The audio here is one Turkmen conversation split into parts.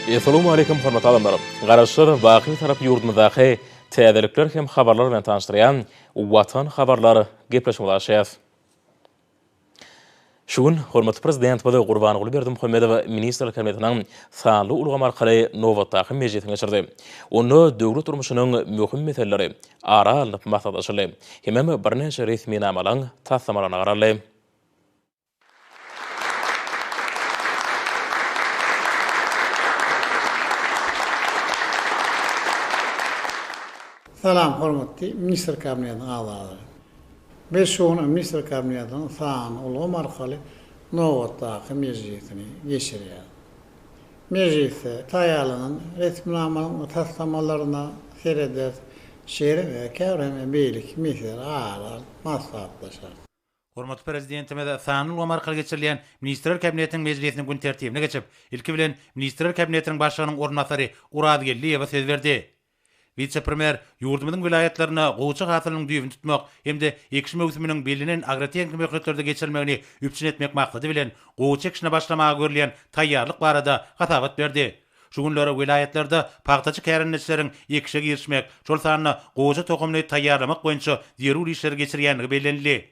Assalamu alaikum hormatly adamlar. Garaşlar waqy tarap ýurdumyzdaky täzelikler hem habarlar bilen tanışdyrýan Watan habarlary gepleşmegläşýär. Şugun hormatly prezident boldy Gurbanyguly Berdimuhammedow ministrlik kabinetiniň sanly ulgam arkaly nowatdaky mejlisine geçirdi. Onu döwlet durmuşynyň möhüm meselleri ara alyp maslahatlaşyly. Hemem birnäçe resmi namalaryň tasdimlaryna garaly. Salam hormatly ministr kabinetiniň agzalary. Biz şonu ministr kabinetiniň sany ulgam arkaly nowatdaky mejlisini geçirýär. Mejliste taýýarlanan resmnamalaryň tasdimlamaryna sereder şeýle we käwreme beýlik mesele ara maslahatlaşar. Hormatly prezidentime de sany ulgam arkaly geçirilýän ministrler kabinetiniň mejlisiniň gün tertibine geçip, ilki bilen ministrler kabinetiniň başlygynyň ornatary Urad Gelliýew söz berdi. Vice-premier ýurdumyň vilayetlerine gowy hatylynyň düýbini tutmak hemde ekşi mewsüminiň belinen agrotexnik möhletlerde geçirilmegini üpçün etmek maksady bilen gowy çekişine başlamagy görülýän taýýarlyk barada hatabat berdi. Şu günleri vilayetlerde paxtaçy kärinçileriň ekşe girişmek, şol sanyny gowy tokumly taýýarlamak boýunça zeruri işler geçirýänligi bellenildi.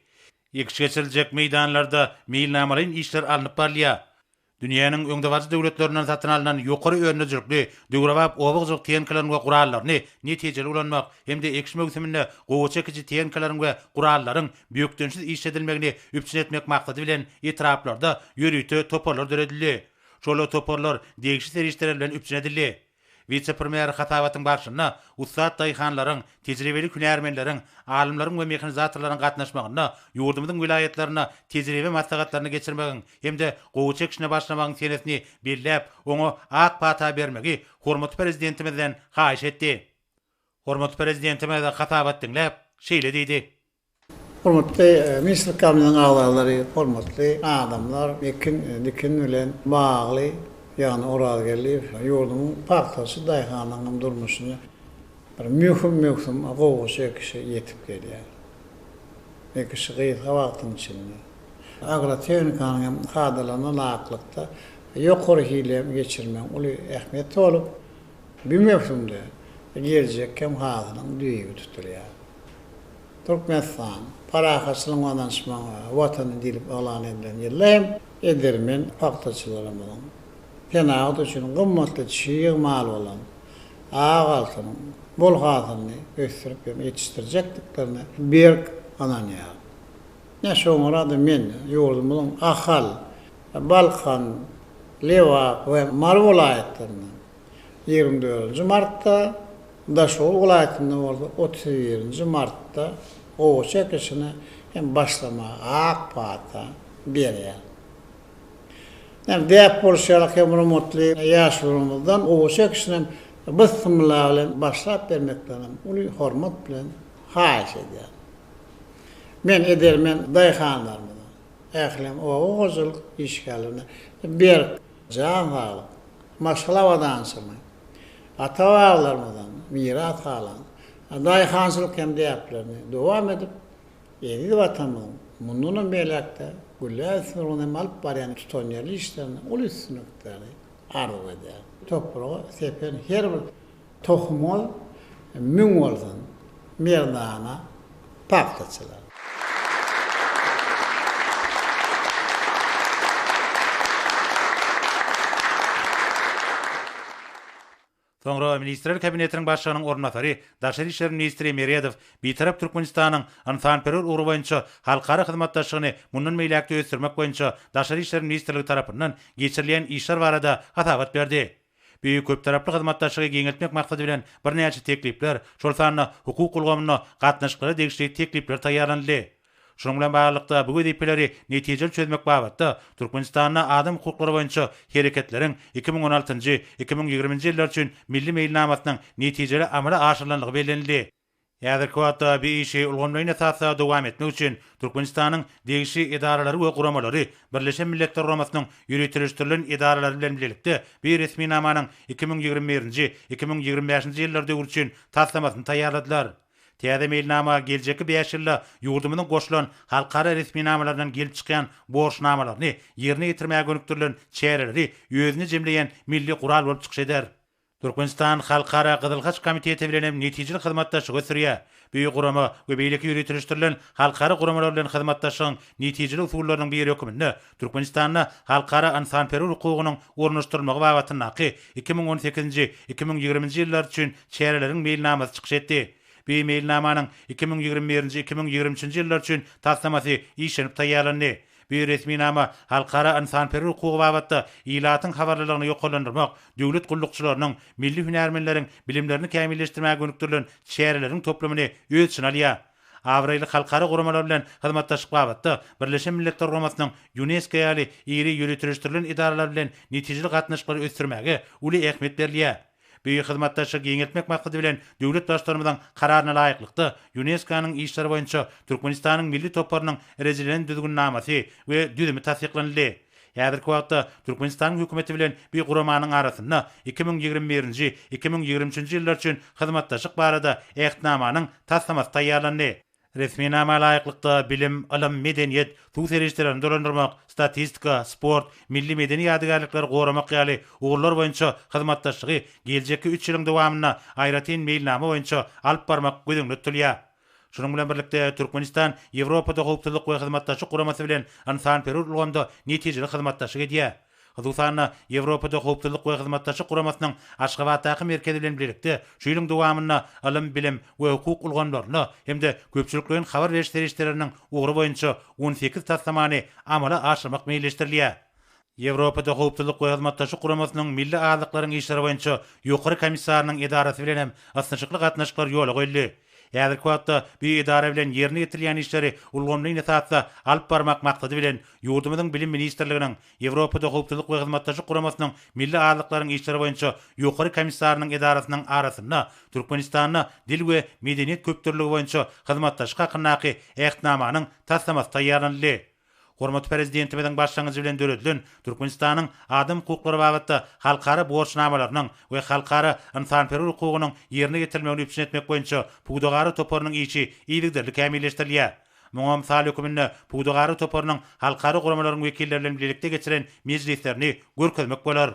Ekşe geçiriljek meýdanlarda meýilnamalaryň işler alınıp barlýar. Dünýäniň öňdewazy döwletlerinden satyn alynan ýokary örnejlikli döwrewap obagjyk teýenkeleriň we gurallaryny netijeli ulanmak hemde ekşi mewsüminde gowy çekici teýenkeleriň we gurallaryň büýükdensiz iş edilmegini üpçün etmek maksady bilen etraplarda ýörüýte toparlar döredildi. Şol toparlar degişli serişler bilen üpçün edildi. Vice-premier hatawatyň başlygyna ussat daýhanlaryň, tejribeli hünärmenleriň, alimleriň we mehanizatorlaryň gatnaşmagyna, ýurdumyzyň vilayetlerine tejribe maslahatlaryny geçirmegiň hemde gowy çekişine başlamagyň senesini belläp, oňa ak pata bermegi hormatly prezidentimizden haýyş etdi. Hormatly prezidentime de hatabat dinläp şeýle diýdi. Hormatly ministr kabinetiniň agzalary, hormatly adamlar, dikin bilen bagly ýani Urad Gelliýew ýurdumyň paxtasy daýhanyň durmuşyny bir möhüm gowy çekişe ýetip gelýär. Ekşi gyýyk wagtyň içinde. Agrotexnikanyň hadalanan aklykda ýokary hilem geçirmek uly ähmiýet bolup, bir möhümde geljek hem hazynyň düýbi tutulýar. Türkmenistan parahaçylygyň ananşmagy watany dilip alan edilen ýerler edermen paxtaçylaryň Cenab-ı üçün gymmatly çiýig mal bolan ağaltynyň bol hazyny ösürip ýetişdirjekdiklerini berk ananýar. Näşoňra da men ýurdumyň Ahal, Balkan, Leva we Mar vilayetlerinde 24 martda Daşol vilayetinde bolsa 31 martda o çekişine hem başlama ak pata berýär. Dep bolşarak hormatly ýaşlarymyzdan o çekişine bysmyla bilen başlap bermekden uly hormat bilen haýyş edýär. Men edermen daýhanlarymyzdan ählem o goýjylyk işgälerini bir jan halyp maşgalawadan çymy ata-babalarymyzdan miras alan daýhançylyk hem deplerini dowam edip ýeni watanymyň mundan belekde güllä malyp barýan tutanýarly işlerini uly sünükleri arz edýär. Toprağa sepen her bir tohumol müň bolsun merdana paxtaçylar. Soňra ministrler kabinetiniň başlygynyň ornatary, Daşary işler ministri Merýedow bitarap Türkmenistanyň Ansanperör ugrü boýunça halkara hyzmatdaşlygyny mundan meýlekde ösürmek boýunça Daşary işler ministrligi tarapyndan geçirilýän işler barada hatabat berdi. Büyük köp taraply hyzmatdaşlygy geňeltmek maksady bilen birnäçe teklipler, şol sanyna hukuk ulgamyna gatnaşyklary degişli teklipler taýýarlandy. Şonuň bilen baglykda bu gedipeleri netijeli çözmek babatda Türkmenistanyň adam hukuklary boýunça hereketleriň 2016-njy 2020-nji ýyllar üçin milli meýilnamasynyň netijeli amala aşyrylanlygy bellenildi. Ýa-da kwata bir işi ulgamlaryň esasy dowam etmek üçin Türkmenistanyň degişli idaralary we guramalary Birleşen Milletler Guramasynyň ýürütülişdirilen idaralary bilen birlikde bir resmi namanyň 2021-nji 2025-nji ýyllarda üçin taslamasyny taýýarladylar. Täze mailnama geljeki 5 ýylda ýurdumynyň goşulan halkara resminamalardan gelip çykýan borçnamalaryny ýerine ýetirmäge gönükdirilen çäreleri özüni jemleýän milli gural bolup çykyş eder. Türkmenistan Halkara Gydylgaç Komiteti bilen hem netijeli hyzmatdaşlyk gösterýär. Büyük gurama we beýleki ýürütülişdirilen halkara guramalar bilen hyzmatdaşlygyň netijeli usullarynyň biri höküminde Türkmenistanda halkara insanperwer hukugynyň ornaşdyrylmagy babatyny 2018-2020 ýyllar üçin çäreleriň mailnamasy çykyş etdi. Bu mailnamanyň 2021-2023 ýyllar üçin taslamasy işlenip taýýarlandy. Bir resminama halkara insanperwer hukugy babatda ilatyň habarlaryny ýoklandyrmak, döwlet gullukçylarynyň, milli hünärmenleriň bilimlerini kämilleşdirmäge gönükdirilen çäreleriň toplamyny öz içine alýar. Awraýly halkara guramalar bilen hyzmatdaşlyk babatda Birleşen Milletler Guramasynyň UNESCO ýaly iri ýürütülişdirilen idaralar bilen netijeli gatnaşyklary ösdürmäge uly ähmiýet berilýär. Büyük hyzmatdaşlyk ýeňeltmek maksady bilen döwlet başlarymyň kararyna laýyklykda UNESCO-nyň işleri boýunça Türkmenistanyň milli toplarynyň rezilen düzgünnamasy we düzümi tasdiklandy. Ýa-da wagtda Türkmenistan hökümeti bilen bir guramanyň arasynda 2021-2023 ýyllar üçin hyzmatdaşlyk barada ähtnamanyň taslamasy taýýarlandy. Resminama laýyklykda bilim, ilim, medeniýet, suw serişlerini dolandyrmak, statistika, sport, milli medeni ýadygarlyklar goramak ýaly ugurlar boýunça hyzmatdaşlygy geljeki 3 ýylyň dowamyna aýratyn mailnama boýunça alyp barmak gözüňde tutulýar. Şunun bilen birlikde Türkmenistan Ýewropada howpsuzlyk we hyzmatdaşlyk guramasy bilen insanperwer ulgamda netijeli hyzmatdaşlyk edýär. Hyzmatdaşlyk Ýewropada howpsuzlyk we hyzmatdaşlyk guramasynyň Aşgabatdaky merkezi bilen birlikde şu ýylyň dowamyna ilim, bilim we hukuk ulgamlaryny hemde köpçülikleriň habar beriş serişleriniň ugry boýunça 18 taslamany amala aşyrmak meýilleşdirilýär. Ýewropada howpsuzlyk we hyzmatdaşlyk guramasynyň milli azlyklaryň işleri boýunça ýokary komissarynyň edarasy bilen hem asnaşykly gatnaşyklar ýola goýuldy. Ýa-da wagtda bir idara bilen ýerine ýetirilýän işleri ulgamlyň esasynda alyp barmak maksady bilen ýurdumyzyň bilim ministrliginiň Ýewropada howpsuzlyk we hyzmatdaşlyk guramasynyň milli azlyklaryň işleri boýunça ýokary komissarynyň edarasynyň arasynda Türkmenistanyň dil we medeniýet köpdürligi boýunça hyzmatdaşlyk hakynaky ähtnamanyň taslamasy taýýarlandy. Hormat prezidentimizin başlangyjy bilen döredilen Türkmenistanyň adam hukuklary babatda halkara borçnamalarynyň we halkara insanperwer hukugynyň ýerine ýetilmegini üpsün etmek boýunça Pugdagary toparynyň işi iýligdirlik kämilleşdirilýär. Muňa mysal höküminde Pugdagary toparynyň halkara guramalaryň wekilleri bilen birlikde geçiren mejlislerini görkezmek bolar.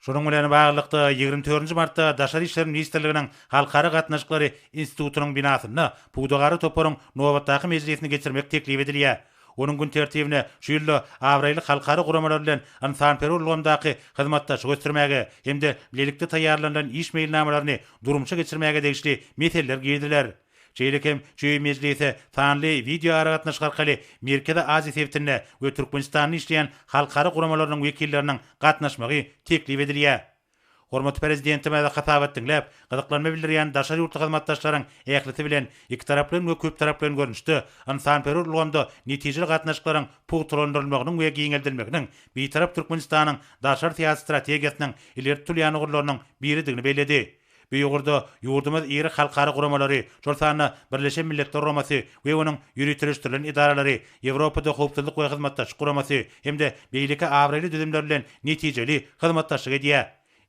Şunun bilen baglykda 24 martda Daşary işler ministrliginiň halkara gatnaşyklary institutynyň binasynda Pugdagary toparyň nowatdaky mejlisini geçirmek teklip edilýär. Onun gün tertibine şu ýylda awraýly halkara guramalar bilen insanperwer ulgamdaky hyzmatdaşlyk göstermäge hemde bilelikde taýýarlanan iş mailnamalaryny durumça geçirmäge degişli meseleler giýdiler. Şeýlekem şu mejlise sanly video aragatnaşyk arkaly Merkezi Aziýa sebitinde we Türkmenistanyň işleýän halkara guramalarynyň wekilleriniň gatnaşmagy teklip edilýär. Hormat prezidentime de hatabat dinläp, gydyklanma bildirýän daşary ýurtly hyzmatdaşlaryň ählisi bilen iki taraply we köp taraply görnüşde insanperwer ulgamda netijeli gatnaşyklaryň pugtlandyrylmagynyň we giňeldilmeginiň bir tarap Türkmenistanyň daşary siýasat strategiýasynyň ileri tutulýan ugurlarynyň biridigini beledi. Bu ýurda ýurdumyz iri halkara guramalary, şol sany Birleşen Milletler Guramasy we onuň ýürütülişdirilen idaralary, Ýewropada howpsuzlyk we hyzmatdaşlyk guramasy hemde beýleki awraýly düzümler bilen netijeli hyzmatdaşlyk edýär.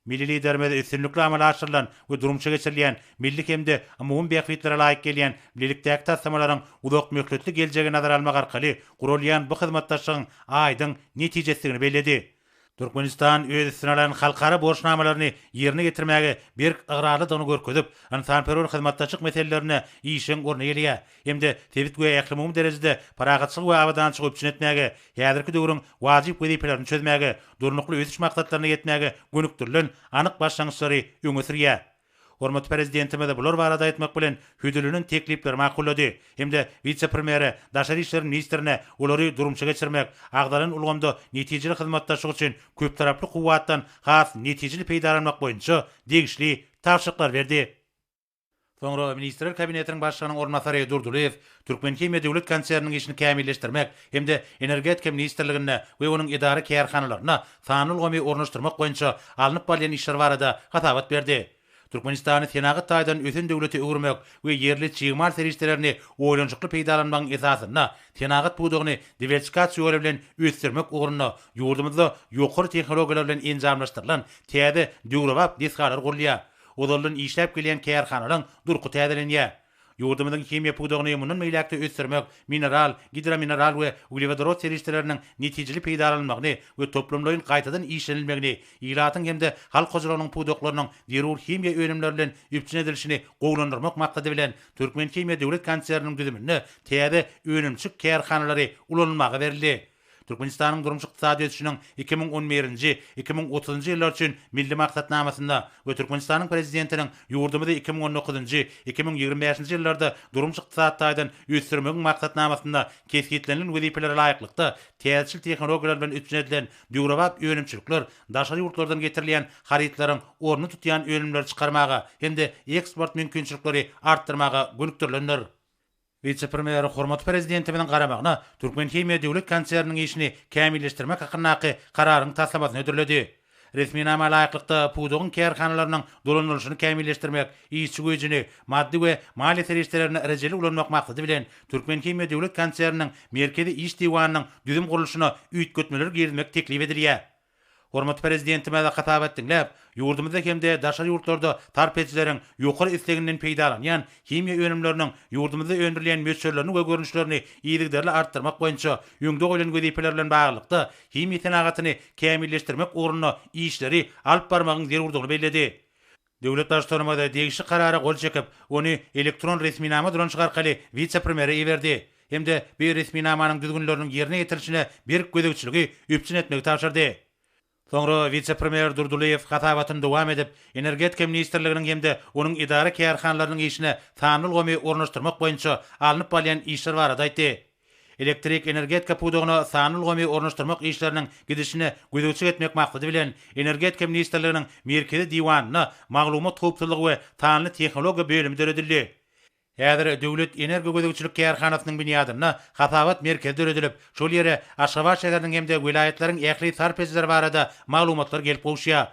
Milli liderimiz üstünlükli amal aşırılan ve durumça geçirilýän milli hemde umum beýiklere laýyk gelýän bilelikdäki taslamalaryň uzak möhletli geljegi nazara almak arkaly gurulýan bu hyzmatdaşlygyň aýdyň netijesini beledi. Türkmenistan öz üstüne alan halkara borçnamalaryny ýerine getirmäge bir ıgrarly dony görkezip, insanperwer hyzmatdaşlyk meselelerine işin orna gelýär. Hemde tebit we ähli derejede paragatçylyk we awadançylyk öpçün etmäge, häzirki döwrüň wajyp wezipelerini çözmäge, durnukly öz iş maksatlaryna ýetmäge gönükdirilen anyk başlangyçlary öňe sürýär. Hormat prezidentime de bular barada etmek bilen hüdülünün teklipleri makullady. Hemde vice-premieri Daşary işler ministrine olary durumça geçirmek, agdaryň ulgamda netijeli hyzmatdaşlyk üçin köp taraply kuwatdan has netijeli peýdalanmak boýunça degişli tapşyryklar berdi. Soňra Ministrler Kabinetiniň başlygynyň ornasary Durdulew Türkmen Kimya Döwlet Konserniň işini kämilleşdirmek hemde energetika ministrligine we onuň idara kärhanalaryna sanyl ulgamy ornaşdyrmak boýunça alınıp barýan işler barada hatabat berdi. Türkmenistany senagat taýdan ösen döwleti öwürmek we yerli çygymal serişlerini oýlanjykly peýdalanmagyň esasynda senagat budugyny diversifikasiýa bilen ösdürmek ugruna ýurdumyzda ýokary tehnologiýalar bilen enjamlaşdyrylan täze döwrewap disgalar gurulýar. Olarlaryň işläp gelýän kärhanalaryň durky täzelenýär. Ýurdumyzyň kimya pudugyny mundan meýlekde ösdürmek, mineral, gidromineral we uglevodorod serişleriniň netijeli peýda alınmagyny we toplumlaryň gaýtadan işlenilmegini, ýylatyň hemde halk hojalarynyň puduklarynyň zerur kimya önümleri bilen üpçün edilişini gowlandyrmak maksady bilen Türkmen Kimya Döwlet Konserniň düzümine täze önümçük kärhanalary ulanmagy berildi. Türkmenistanyň durmuş ykdysady ösüşiniň 2011-nji 2030-njy ýyllar üçin milli maksatnamasynda we Türkmenistanyň prezidentiniň ýurdumyzda 2019-njy 2025-nji ýyllarda durmuş ykdysadydan ösdürmek maksatnamasynda kesgitlenen wezipeleri laýyklykda täzeçil tehnologiýalar bilen üpçün edilen döwrewap önümçülükler daşary ýurtlardan getirilen haritlaryň orny tutýan önümleri çykarmaga hemde eksport mümkinçilikleri artdyrmaga gönükdirilenler. Vice-premier hormat prezidenti bilen garamagyna Türkmen Kimya Döwlet Konserniň işini kämilleşdirmek hakyndaky kararyň taslamasyny ödürledi. Resmi nama laýyklykda pudugyň kärhanalarynyň dolanýylyşyny kämilleşdirmek, işçi güýjini, maddi we mali serişlerini erejeli ulanmak maksady bilen Türkmen Kimya Döwlet Konserniň merkezi iş diwanynyň düzüm gurulşyna üýtgetmeler girmek teklip edilýär. Hormat prezidenti mäde hatabat dinläp, ýurdumyzda hemde daşary ýurtlarda tarpetçileriň ýokary isleginden peýdalanýan kimya önümleriniň ýurdumyzda öndürilen möçörlerini we görnüşlerini ýygyderli artdyrmak boýunça ýöňde goýulan wezipeler bilen baglykda kimya tenagatyny kämilleşdirmek ugruna işleri alyp barmagyň zerurdygyny bellädi. Döwlet başçylygynda degişli karara gol çekip, ony elektron resminama durançyk arkaly vice-premiere iberdi. Hemde bir resminamanyň düzgünleriniň ýerine ýetirilişine bir gödekçiligi üpçün etmek tapşyrdy. Soňra vice-premier Durduliyev hatabatyny dowam edip, energetika ministrliginiň hemde onuň idara kärhanlarynyň işine tanul gomy ornaşdyrmak boýunça alınıp balyan işler barada aýtdy. Elektrik energetika pudugyny tanul gomy ornaşdyrmak işleriniň gidişine gödekçilik etmek maksady bilen energetika ministrliginiň merkezi diwanyna maglumat howpçylygy we tanly tehnologiýa bölümi döredildi. Häzir döwlet energi gödekçilik kärhanasynyň binýadyna hatabat merkezi döredilip, şol ýere Aşgabat şäheriniň hemde vilayatlariň ähli tarpetçileri barada maglumatlar gelip gowşýar.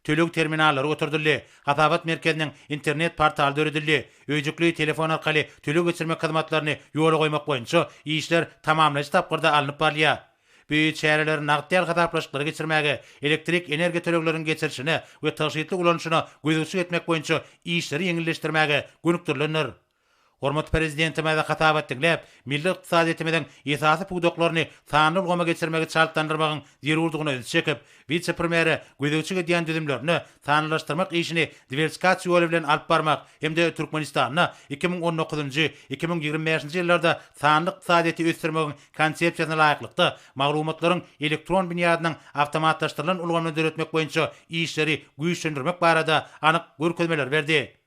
Tölük terminallary oturdyldy. Hatabat merkeziniň internet portaly döredildi. Öýjükli telefon arkaly tölük geçirmek hyzmatlaryny ýola goýmak boýunça işler tamamlaş tapgyrda alınıp barýar. Büyük şäherler nagdyal hataplaşyklary geçirmäge, elektrik energi tölekleriniň geçirişine we taşyýatly ulanşyna gödekçilik etmek boýunça işleri ýeňilleşdirmäge gönükdirilenler. Hormat prezidenti mäde hatabat dinläp, milli ykdysadyetimiň esasy puduklaryny tanul goma geçirmegi çaltandyrmagyň zerurdygyny öňe çekip, vice-premiere gödekçilik edýän düzümlerini tanlaşdyrmak işini diversifikasiýa ýoly bilen alyp barmak hemde Türkmenistanyna 2019-njy 2025-nji ýyllarda tanlyk ykdysadyety ösdürmegiň konsepsiýasyna laýyklykda maglumatlaryň elektron binýadynyň awtomatlaşdyrylan ulgamyny döretmek boýunça işleri güýçlendirmek barada anyk görkezmeler berdi.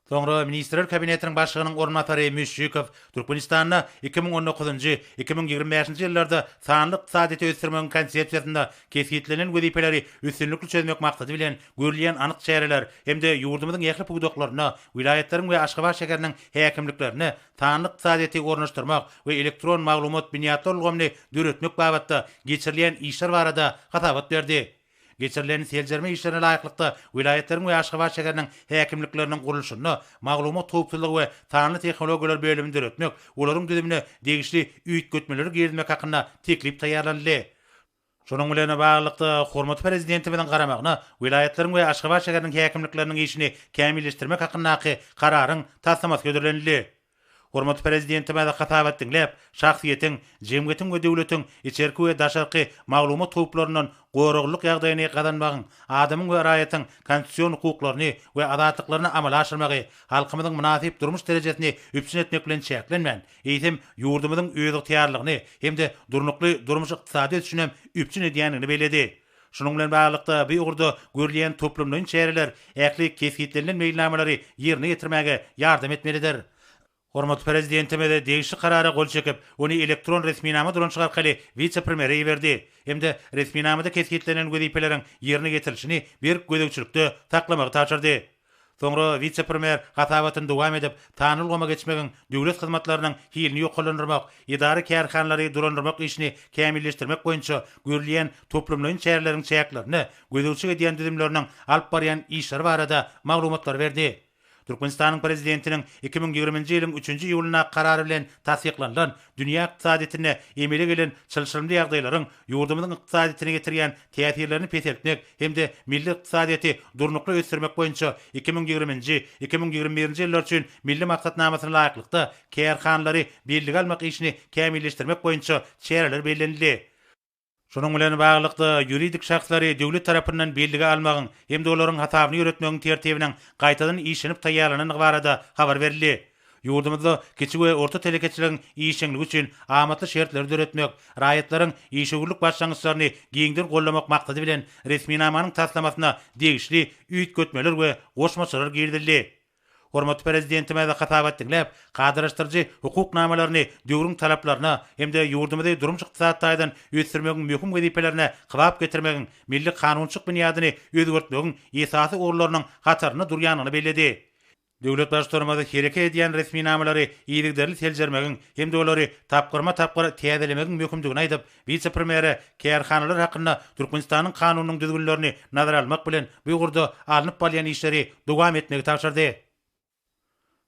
Soňra Ministrler Kabinetiniň başlygynyň ornatary Müşrikow Türkmenistanyna 2019-njy 2025-nji ýyllarda sanlyk ykdysadyety ösdürmegiň konsepsiýasynda kesgitlenen wezipeleri üstünlikli çözmek maksady bilen görülýän anyk şäherler hemde ýurdumyzyň ähli puduklaryna, wilayatlariň we Aşgabat şäheriniň häkimliklerini sanlyk ykdysadyety ornaşdyrmak we elektron maglumat binýatly ulgamyny döretmek babatda geçirilýän işler barada hatabat berdi. Geçirilen seljerme işlerine laýyklykda wilayatlariň we Aşgabat şäheriniň häkimlikleriniň gurulşyny maglumat howpçylygy we tanly tehnologiýalar bölümini döretmek, olaryň düzümine degişli üýtgetmeleri girmek hakynda teklip taýýarlandy. Şonuň bilen baglykda hormat prezidenti bilen garamagyna wilayatlariň we Aşgabat şäheriniň häkimlikleriniň işini kämilleşdirmek hakyndaky kararyň taslamasy götürildi. Hormat prezidenti mäde hatabat dinläp, şahsiýetiň, jemgyýetiň we döwletiň içerki we daşarky maglumat howplarynyň goruglyk ýagdaýyny gadanmagyň, adamyň we raýatyň konstitusiýon hukuklaryny we adatlyklaryny amala aşyrmagy, halkymyzyň münasip durmuş derejesini üpçün etmek bilen çäklenmän, eýsem ýurdumyzyň öz ygtyýarlygyny hemde durnukly durmuş ykdysady üçin üpçün edýänini beledi. Şunun bilen baglykda bu ugurda görülýän toplumlaryň şäherler ähli kesgitlenen meýilnamalary ýerine ýetirmäge ýardam etmelidir. Hormat prezidentime degişli karara gol çekip, onu elektron resminama durançyk arkaly vice-premiere iberdi. Hemde resminamada kesgitlenen wezipeleriň ýerine getirilişini bir gödekçilikde taklamagy taşyrdy. Soňra vice-premier hatabatyny dowam edip, tanul goma geçmegiň döwlet hyzmatlarynyň hilini ýoklandyrmak, idara kärhanlary durandyrmak işini kämilleşdirmek boýunça görülýän toplumlaryň şäherleriň çäklerini gödekçilik edýän düzümleriniň alyp barýan işleri barada maglumatlar berdi. Türkmenistanyň prezidentiniň 2020-nji ýylyň 3-nji ýylyna karary bilen tasdiklanan dünýä ykdysadytyna emele gelen çylşyrymly ýagdaýlaryň ýurdumyzyň ykdysadytyna getirýän täsirlerini peşeltmek hemde milli ykdysadyty durnukly ösdürmek boýunça 2020-2021-nji ýyllar üçin milli maksatnamasyna laýyklykda kärhanlary belli almak işini kämilleşdirmek boýunça çäreler bellenildi. Şonuň bilen baglykda ýuridik şahslary döwlet tarapyndan bellige almagyň hemde olaryň hatabyny ýöretmegiň tertibiniň gaýtadan işlenip taýýarlanyny barada habar berildi. Ýurdumyzda kiçik we orta telekeçiligiň işçiligi üçin amatly şertler döretmek, raýatlaryň işçilik başlangyçlaryny giňden gollamak maksady bilen resmi namanyň taslamasyna degişli üýt götmeler we goşmaçylar girdildi. Hormat prezidentime de hatabat dinläp, gadyraşdyrjy hukuk namalaryny döwrüň talaplaryna hemde ýurdumyzda durmuş ykdysadydan ösdürmegiň möhüm wezipelerine gybap getirmegiň milli kanunçylyk bunyadyny özgertmegiň esasy orlarynyň hataryny durýanyny belledi. Döwlet başlarymyzy hereke edýän resmi namalary ýygyderli seljermegiň hemde olary tapgyrma täzelemegiň möhümdigini aýdyp, vice-premiere kärhanalar hakynda Türkmenistanyň kanunynyň düzgünlerini nazara almak bilen bu ýurda alınıp bolýan işleri dowam etmegi tapşyrdy.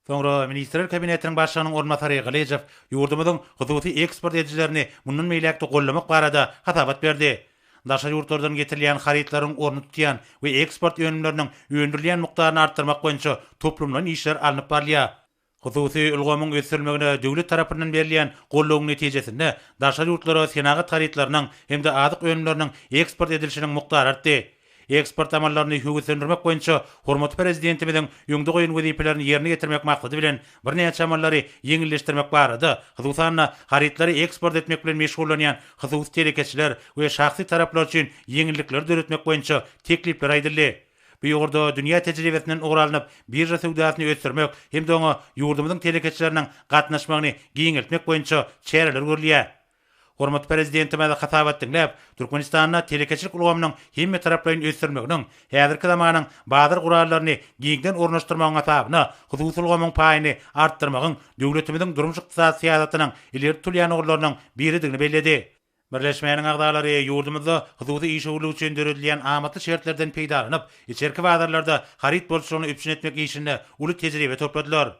Soňra Ministrler Kabinetiniň başlygynyň ornatary Galejew ýurdumyzyň hususy eksport edijilerini mundan meýlekde gollamak barada hatabat berdi. Daşa ýurtlardan getirilýän haritlaryň orny tutýan we eksport ýönümleriniň öndürilýän mukdaryny artdyrmak boýunça toplumdan işler alınıp barlýar. Hususy ulgamyň ösdürmegine döwlet tarapyndan berilýän gollawyň netijesinde daşa ýurtlara senagat haritlarynyň hemde adyk öňümleriniň eksport edilişiniň muktary artdy. Eksport amallaryny höwüslendirmek boýunça hormat prezidentimiň ýöňde goýan wezipelerini ýerine getirmek maksady bilen bir näçe amallary ýeňilleşdirmek barada hususan haritlary eksport etmek bilen meşgullanýan hususy telekeçiler we şahsy taraplar üçin ýeňillikler döretmek boýunça teklipler aýdyldy. Bu ýurda dünýä tejribesinden oğralanyp birja söwdasyny ösdürmek hemde oňa ýurdumyzyň telekeçileriniň gatnaşmagyny giňeltmek boýunça çäreler görülýär. Hormat prezidentime de hatabat dinläp, Türkmenistanyň telekeçilik ulgamynyň hemme taraplaryny ösdürmeginiň häzirki zamanyň bazyr gurallaryny giňden ornaşdyrmagyň hasabyna hususy ulgamyň paýyny artdyrmagyň döwletimiziň durmuş ykdysady syýasatynyň ileri tulýan oglarynyň biridigini belledi. Birleşmeýäniň agdalary ýurdumyzda hususy işçilik üçin döredilýän amatly şertlerden peýdalanyp, içerki wagtlarda harit bolşugyny üpçün etmek işinde uly tejribe topladylar.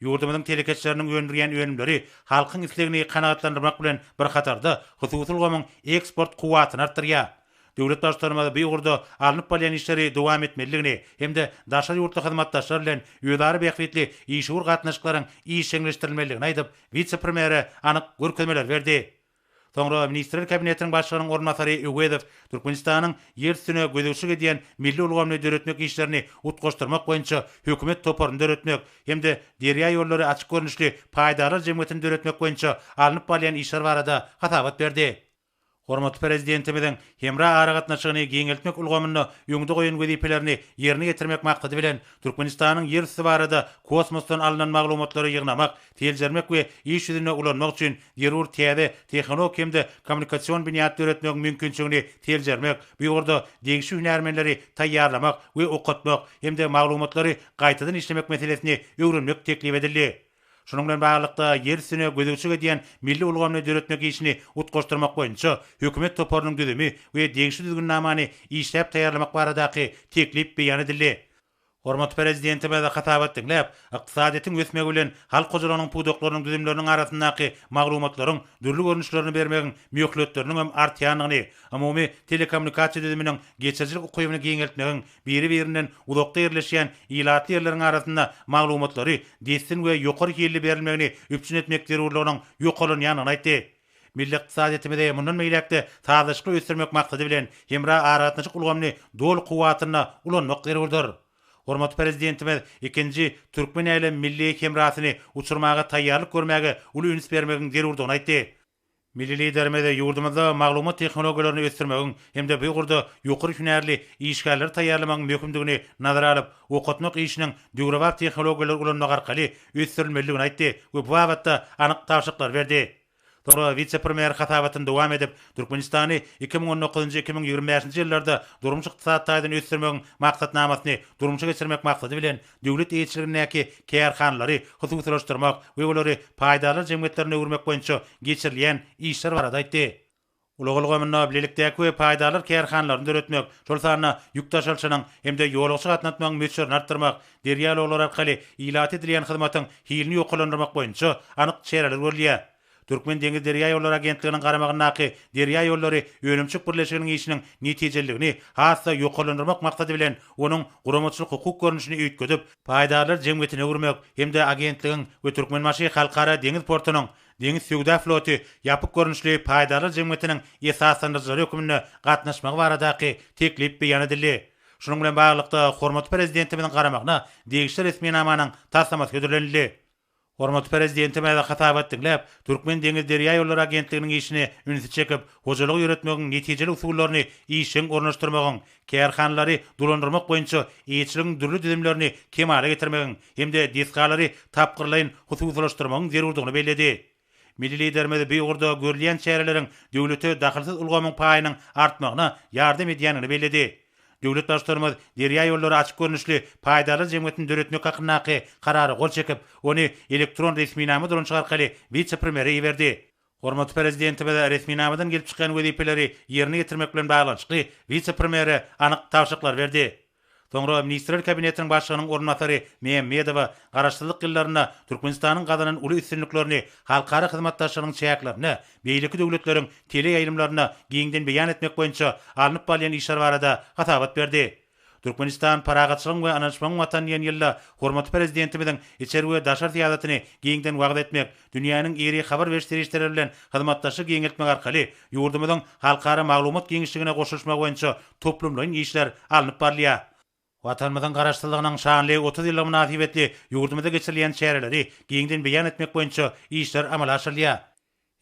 Ýurdumyzyň telekeçileriniň öndürýän öňümleri halkyň islegini kanagatlandyrmak bilen bir hatarda hususy ulgamyň eksport kuwatyny artdyrýar. Döwlet başlarymyzy bu ýurda alınıp bolýan işleri dowam etmeligini hemde daşa ýurtly hyzmatdaşlar bilen ýödary beýikli işgur gatnaşyklaryň işçileşdirilmeligini aýdyp, vice-premiere anyk görkezmeler berdi. Soňra Ministrler Kabinetiniň başlygynyň ornatary Ögedew Türkmenistanyň ýer üstüne gödegçilik edýän milli ulgamny döretmek işlerini utgaşdyrmak boýunça hökümet toparyny döretmek hemde derýa ýollary açyk görnüşli paýdalar jemgyýetini döretmek boýunça alınıp bolýan işler barada hatabat berdi. Hormat prezidentimiň hemra ara gatnaşygyny giňeltmek ulgamyny ýöňde goýan wezipelerini ýerine getirmek maksady bilen Türkmenistanyň ýer üstü barada kosmosdan alynan maglumatlary ýygnamak, teljermek we iş ýüzüne ulanmak üçin ýerur täze tehnologik hemde kommunikasiýon binýat öğretmek mümkinçiligini teljermek, bu ýurda degişli hünärmenleri taýýarlamak we okutmak hemde maglumatlary gaýtadan işlemek meselesini öwrenmek teklip edildi. Şonuň bilen baglykda ýer üstüne gödegçilik edýän milli ulgamny döretmek işini utgaşdyrmak boýunça hökümet toparynyň düzümi we degişli düzgünnamany işläp taýýarlamak baradaky teklip beýan edildi. Hormat prezidentime de hatabat dinläp, ykdysadyň ösmegi bilen halk hojalygynyň pudoklarynyň düzümleriniň arasyndaky maglumatlaryň dürli görnüşlerini bermegiň möhletleriniň hem artýanyny, umumy telekommunikasiýa düzüminiň geçerjilik ukybyny giňeltmegiň biri-birinden uzakda ýerleşýän ýylatly ýerleriň arasynda maglumatlary destin we ýokary ýerli berilmegini üpçün etmek zerurlygynyň ýokalanyanyny aýtdy. Milli ykdysadytymyzda mundan meýlekde taýyşly ösdürmek maksady bilen hemra aratnaçyk ulgamny dol kuwatyna ulanmak zerurdur. Hormat prezidentimiz ikinji Türkmen elem milli hemrasyny uçurmaga taýýarlyk görmäge uly üns bermegiň zerurdygyny aýtdy. Milli liderimiz ýurdumyzda maglumat tehnologiýalaryny ösdürmegiň hemde bu ýurda ýokary hünärli işgärler taýýarlamagyň möhümdigini nazara alyp, okutmak işiniň döwrewap tehnologiýalar ulanmak arkaly ösdürilmeligini aýtdy we bu wagtda anyk tapşyklar berdi. Sonra vice-premier hatabatyn dowam edip, Türkmenistany 2019-2025-nji ýyllarda durmuş ykdysadyny ösdürmegiň maksatnamasyny durmuşa geçirmek maksady bilen döwlet eýetçiligindäki kärhanlary hususlaşdyrmak we olary paýdaly jemgyýetlerine öwürmek boýunça geçirilýän işler barada aýtdy. Ulugulgamynda bilelikdäki we paýdalar kärhanlaryny döretmek, şol sanyna ýük taşalşynyň hemde ýolagçy gatnatmagyň meçhuryny artdyrmak, derýalylar arkaly ilat edilen hyzmatyň hilini ýoklandyrmak boýunça anyk çereler görülýär. Türkmen Deňiz Derýa ýolları agentliginiň garamagyndaky derýa ýollary öňümçük birleşiginiň işiniň netijeligini hassa ýoklandyrmak maksady bilen onuň guramaçylyk hukuk görnüşini öýtgedip, paýdalar jemgyýetine urmak hemde agentligiň we Türkmenmaşy halkara deňiz portunyň Deňiz Sügda floty ýapyk görnüşli paýdalar jemgyýetiniň esaslandyryjy hökümine gatnaşmagy baradaky teklip beýan edildi. Şunun bilen baglykda hormatly prezidentimiň garamagyna degişli resmiýetnamanyň taslamaty götürildi. Hormatly prezidentime de hatabat dinläp, Türkmen Deňiz Derýa ýollary agentliginiň işini ünsi çekip, hojalyk ýöretmegiň netijeli usullaryny işiň ornaşdyrmagyň, kärhanlary dolandyrmak boýunça eýçiligiň dürli düzümlerini kemale getirmegiň hemde disgalary tapgyrlaýyn hususlaşdyrmagyň zerurdygyny bellädi. Milli liderimiz beýgurda görülýän çäreleriň döwlete dahylsyz ulgamyň paýynyň artmagyna ýardam edýänini bellädi. Döwlet başlarymyz derýa ýollary açyk görnüşli paýdaly jemgyýetini döretmek hakyndaky karary gol çekip, ony elektron resmiýnama durunçy arkaly vice-premiere ýerdi. Hormatly prezidentimiz resmiýnamadan gelip çykan wezipeleri ýerine getirmek bilen baglanşykly vice-premiere anyk tawşyklar berdi. Soňra Ministrler Kabinetiniň başlygynyň ornatary Mehmedowa garaşdyrlyk ýyllaryna Türkmenistanyň gazanyň uly üstünliklerini, halkara hyzmatdaşlygynyň çäklaryny, beýleki döwletleriň tele ýaýlymlaryna giňden beýan etmek boýunça alınıp balyan işler barada hatabat berdi. Türkmenistan paragatçylygyň we anançmagyň watan ýen ýylla hormatly prezidentimiziň içeri we daşar tiýadatyny giňden wagt etmek, dünýäniň iri habar berişleri bilen hyzmatdaşlyk giňeltmek arkaly ýurdumyzyň halkara maglumat giňişligine goşulmak boýunça toplumlaryň işler alınıp barlýar. Watanmyzyň garaşdyrlygynyň şanly 30 ýyllyk münasibetli ýurdumyzda geçirilýän çäreleri giňden beýan etmek boýunça işler amala aşyrylýar.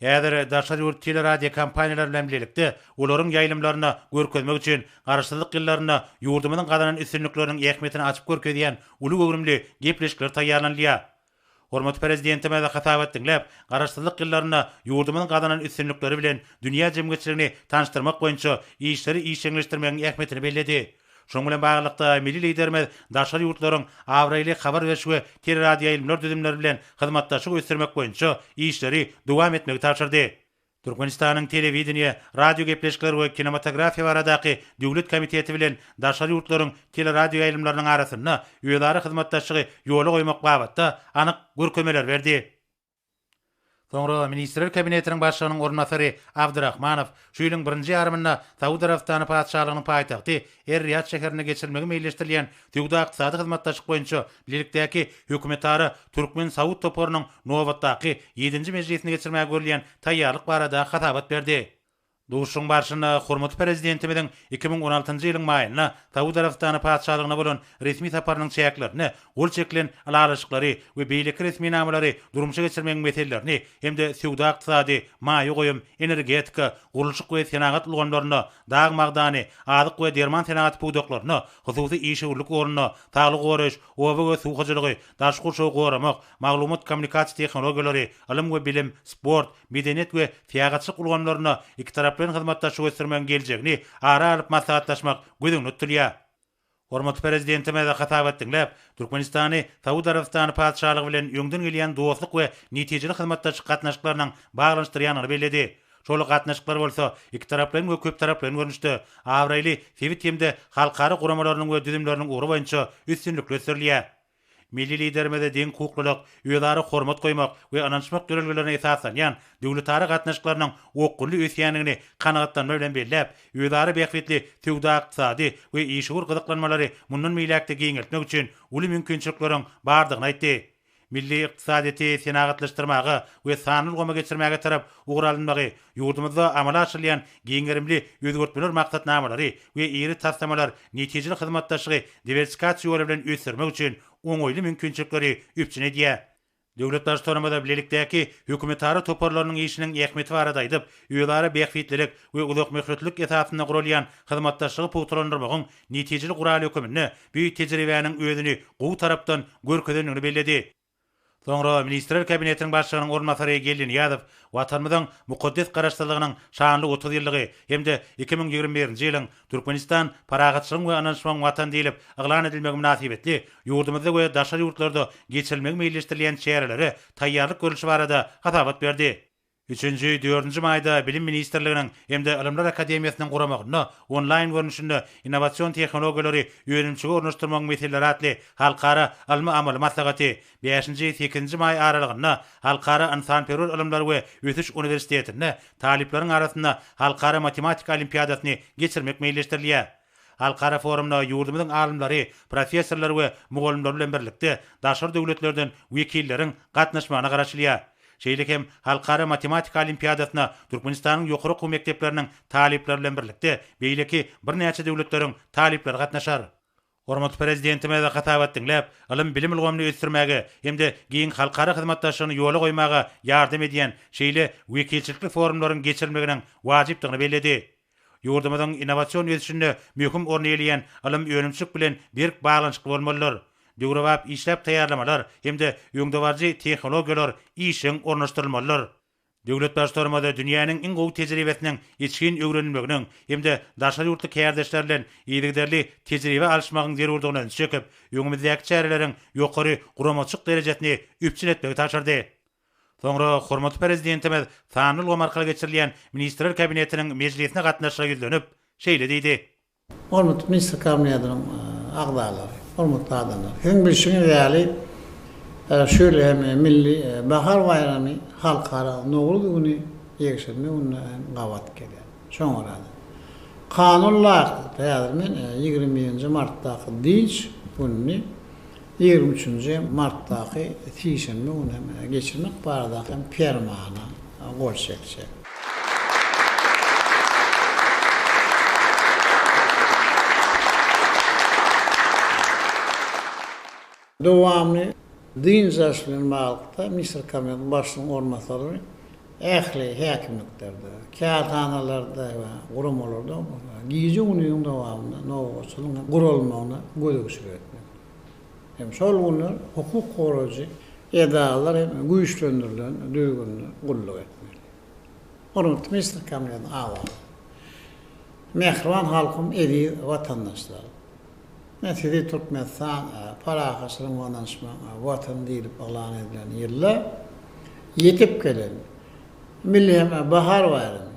Ýa-da daşary ýurt teleradio kompaniýalary bilen birlikde olaryň ýaýlymlaryna görkezmek üçin garaşdyrlyk ýyllaryna ýurdumyzyň gazanyň üstünlikleriniň ähmiýetini açyp görkezýän uly göwrümli gepleşikler taýýarlanýar. Hormatly prezidentime de hatabat dinläp, garaşdyrlyk ýyllaryna ýurdumyzyň gazanyň üstünlikleri bilen dünýä jemgyýetçiligini tanışdyrmak boýunça işleri işleňleşdirmegiň ähmiýetini bellädi. Şoň bilen baglykda milli liderimiz daşary ýurtlaryň awraýly habar berişi we teleradio ýaýlymlar düzümleri bilen hyzmatdaşlyk ösdürmek boýunça işleri dowam etmegi tapşyrdy. Türkmenistanyň telewizioniýa, radio gepleşikleri we kinematografiýa baradaky döwlet komiteti bilen daşary ýurtlaryň teleradio ýaýlymlarynyň arasyna ýöleri hyzmatdaşlygy ýola goýmak babatda anyk görkezmeler berdi. Soňra Ministrler Kabinetiniň başlygynyň ornatary Abdurrahmanow şu ýylyň 1-nji ýarymynda Saudi Arabistany paýçalygynyň paýtagty Er-Riyad şäherine geçirilmegi meýilleşdirilýän tüwda ykdysady hyzmatdaşlyk boýunça bilelikdäki hökümetary Türkmen Saud toporunyň nowatdaky 7-nji mejlisine geçirmäge görülýän taýýarlyk barada hatabat berdi. Duşun barşyna hormatly prezidentimiziň 2016-njy ýylyň maýyna Saudi Arabistany paýçalygyna bolan resmi saparynyň çäklaryny, ol çeklen alaryşyklary we beýleki resmiýnamalary durumçy geçirmegiň meselelerini hemde sowda ykdysady, maýy goýum, energetika, gurulşyk we senagat ulgamlaryna, dag magdany, azyk we derman senagat puwdaklaryna, hususy işgürlük orunyna, taglyk goraş, owa we suwgaçylygy, daş gurşagy goramak, maglumat kommunikasiýa tehnologiýalary, ilim we bilim, sport, medeniyet we fiýagatçylyk ulgamlaryna iki tarap bilen hyzmatdaşlyk ösdürmegiň geljegini ara alyp maslahatlaşmak gözüňe tutulýar. Hormatly prezidentime de hatabat dinläp, Türkmenistany Saudi Arabistany paýçalygy bilen ýöňden gelýän dostlyk we netijeli hyzmatdaşlyk gatnaşyklarynyň baglanşdyrýanyny bellädi. Şol gatnaşyklar bolsa iki taraplyň we köp taraplyň görnüşde awraýly sewit hemde halkara guramalarynyň we düzümleriniň uğru boýunça üstünlükli ösdürilýär. Milli liderimize deň hukuklyk, ýölary hormat goýmak we anançmak görelgelerine esaslanýan döwletara gatnaşyklarynyň okgully ösýänligini kanagatlanma bilen belläp, ýölary beýikli tüwda ykdysady we işgur gyzyklanmalary mundan meýläkde giňeltmek üçin uly mümkinçilikleriň bardygyny aýtdy. Milli ykdysadyty senagatlaşdyrmagy we sanyl goma geçirmäge tarap ugralynmagy, ýurdumyzda amala aşyrylýan giňerimli özgörtmeler maksatnamalary we iri taslamalar netijeli hyzmatdaşlygy diversifikasiýa bilen ösdürmek üçin oňoýly mümkinçilikleri üpçün edýär. Döwlet başlarymyza bilelikdäki hökümetary toparlarynyň işiniň ähmiýeti barada aýdyp, ýölary beýiklik we uzak möhretlik esasyna gurulýan hyzmatdaşlygy puwturlandyrmagyň netijeli guraly hökümini büýük tejribäniň özüni gowy tarapdan görkezenligini bellädi. Soňra Ministrler Kabinetiniň başlygynyň ornatary Gelin Ýazyp, watanymyzyň mukaddes garaşdyrlygynyň şanly 30 ýyllygy hemde 2021-nji ýylyň Türkmenistan paragatçylygyň we anançmagyň watan diýilip eglan edilmegi münasibetli ýurdumyzda we daşary ýurtlarda geçirilmegi meýilleşdirilýän çäreleri taýýarlyk görüşi barada hatabat berdi. 3-nji, 4-nji maýda Bilim Ministrliginiň hemde Ilimler Akademiýasynyň guramagyna onlaýn görnüşinde innowasion tehnologiýalary öýrençige ornaşdyrmagyň meselleri atly halkara almy amaly maslahaty 5-8-nji may aralygynda Halkara Insan-perwer ilimleri we ötüş universitetinde talipleriň arasynda halkara matematika olimpiadasyny geçirmek meýilleşdirilýär. Halkara forumda ýurdumyzyň alymlary, professorlar we mugallimler bilen birlikde daşary döwletlerden wekilleriň gatnaşmagyna garaşylýar. Şeýle hem halkara matematika olimpiadasyna Türkmenistanyň ýokary okuw mekdepleriniň talipleri bilen birlikde beýleki bir näçe döwletleriň talipleri gatnaşar. Hormat prezidentime de hatabat dinläp, ilim bilim ilgamyny ösdürmäge hemde giň halkara hyzmatdaşlygyny ýola goýmaga ýardam edýän şeýle wekilçilikli forumlaryň geçirilmeginiň wajypdygyny belledi. Ýurdumyzyň innowasion öýüşinde möhüm orny elýän ilim öýrençlik bilen berk baglanyşyk bolmalylar. Döwrewap işläp taýýarlamalar hemde ýöňdewarjy tehnologiýalar işiň ornaşdyrylmalylar. Döwlet başlarymada dünýäniň iň gowy tejribesiniň içkin öwrenilmeginiň hemde daşary ýurtly kärdeşler bilen ýygyderli tejribe alşmagyň zerurdygyny çekip, ýöňümizde çärelerin ýokary guramaçyk derejesini üpçün etmegi taşardy. Soňra hormatly prezidentimiz Sanul Gomarkaly geçirilýän Ministrler Kabinetiniň mejlisine gatnaşyga ýüzlenip, şeýle diýdi. Hormatly Ministrler Kabinetiniň agdalary, hormatly adamlar. Hem bilşiňiz ýaly şöyle hem milli bahar bayramy halkara Nowruz güni ýekşirme uny gawat gelýär. Şoňra kanunlar täzirmen 20-nji martdaky diç günni 23-nji martdaky tişenme uny geçirmek barada hem permana gol çekçe. Dowamly din zaşlyň bagda Ministr Kabineti başlygynyň ornatary ähli häkimliklerde, kärhanalarda we guramalarda giýje unyň dowamında nowçylygyň gurulmagyna gödüksürýär. Hem şol günler hukuk goragy edalar hem güýçlendirilen döwürni gulluk etmeli. Onu Ministr Kabineti awal. Mehriban halkym edi watandaşlar. Näçe Türkmenistan parahasynyň wanaşma watan diýip alan edilen ýyllar ýetip gelen milli bahar bayramy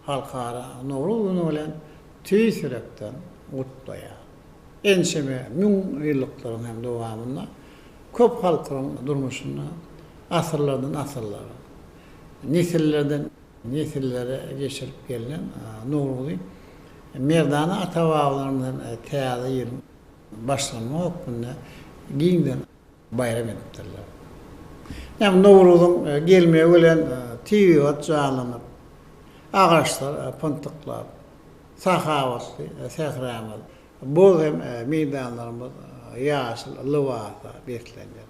halkara Nowruz güni bilen tüýsürekden gutlaýar. Enşeme müň ýyllyklaryň hem dowamında köp halkyň durmuşyna asyrlardan asyrlara, nesillerden nesillere geçirip gelen Nowruzy merdana ata-babalarymyň täze ýyl başlanma hukmunda giňden bayram edipdirler. Hem Nowruzyň gelmegi bilen tiýat jalanyp, agaçlar pyntyklap, sahawatly, sehramyl, bu hem meýdanlarymyz ýaşyl, lywata beslenýär.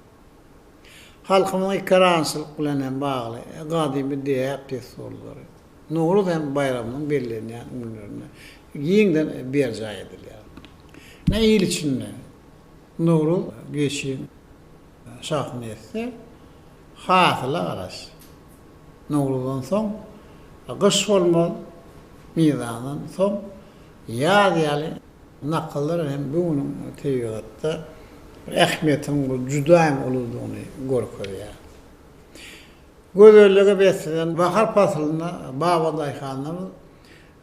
Halkymyň ikramçylyk bilen hem bagly gadymy diýip tesolary. Nowruz hem bayramynyň bellenýän günlerine giňden berja edilýär. Ne ýyl içinde Nowruz geçin şahmetse hasyla garaş. Nowruzdan soň gyş bolmaly meýdandan soň ýaly nakallar hem bunyň teýygatda ähmiýetiniň judaýym bolýuny görkezýär. Gözellige beslenen bahar pasylyna baba daýhanlar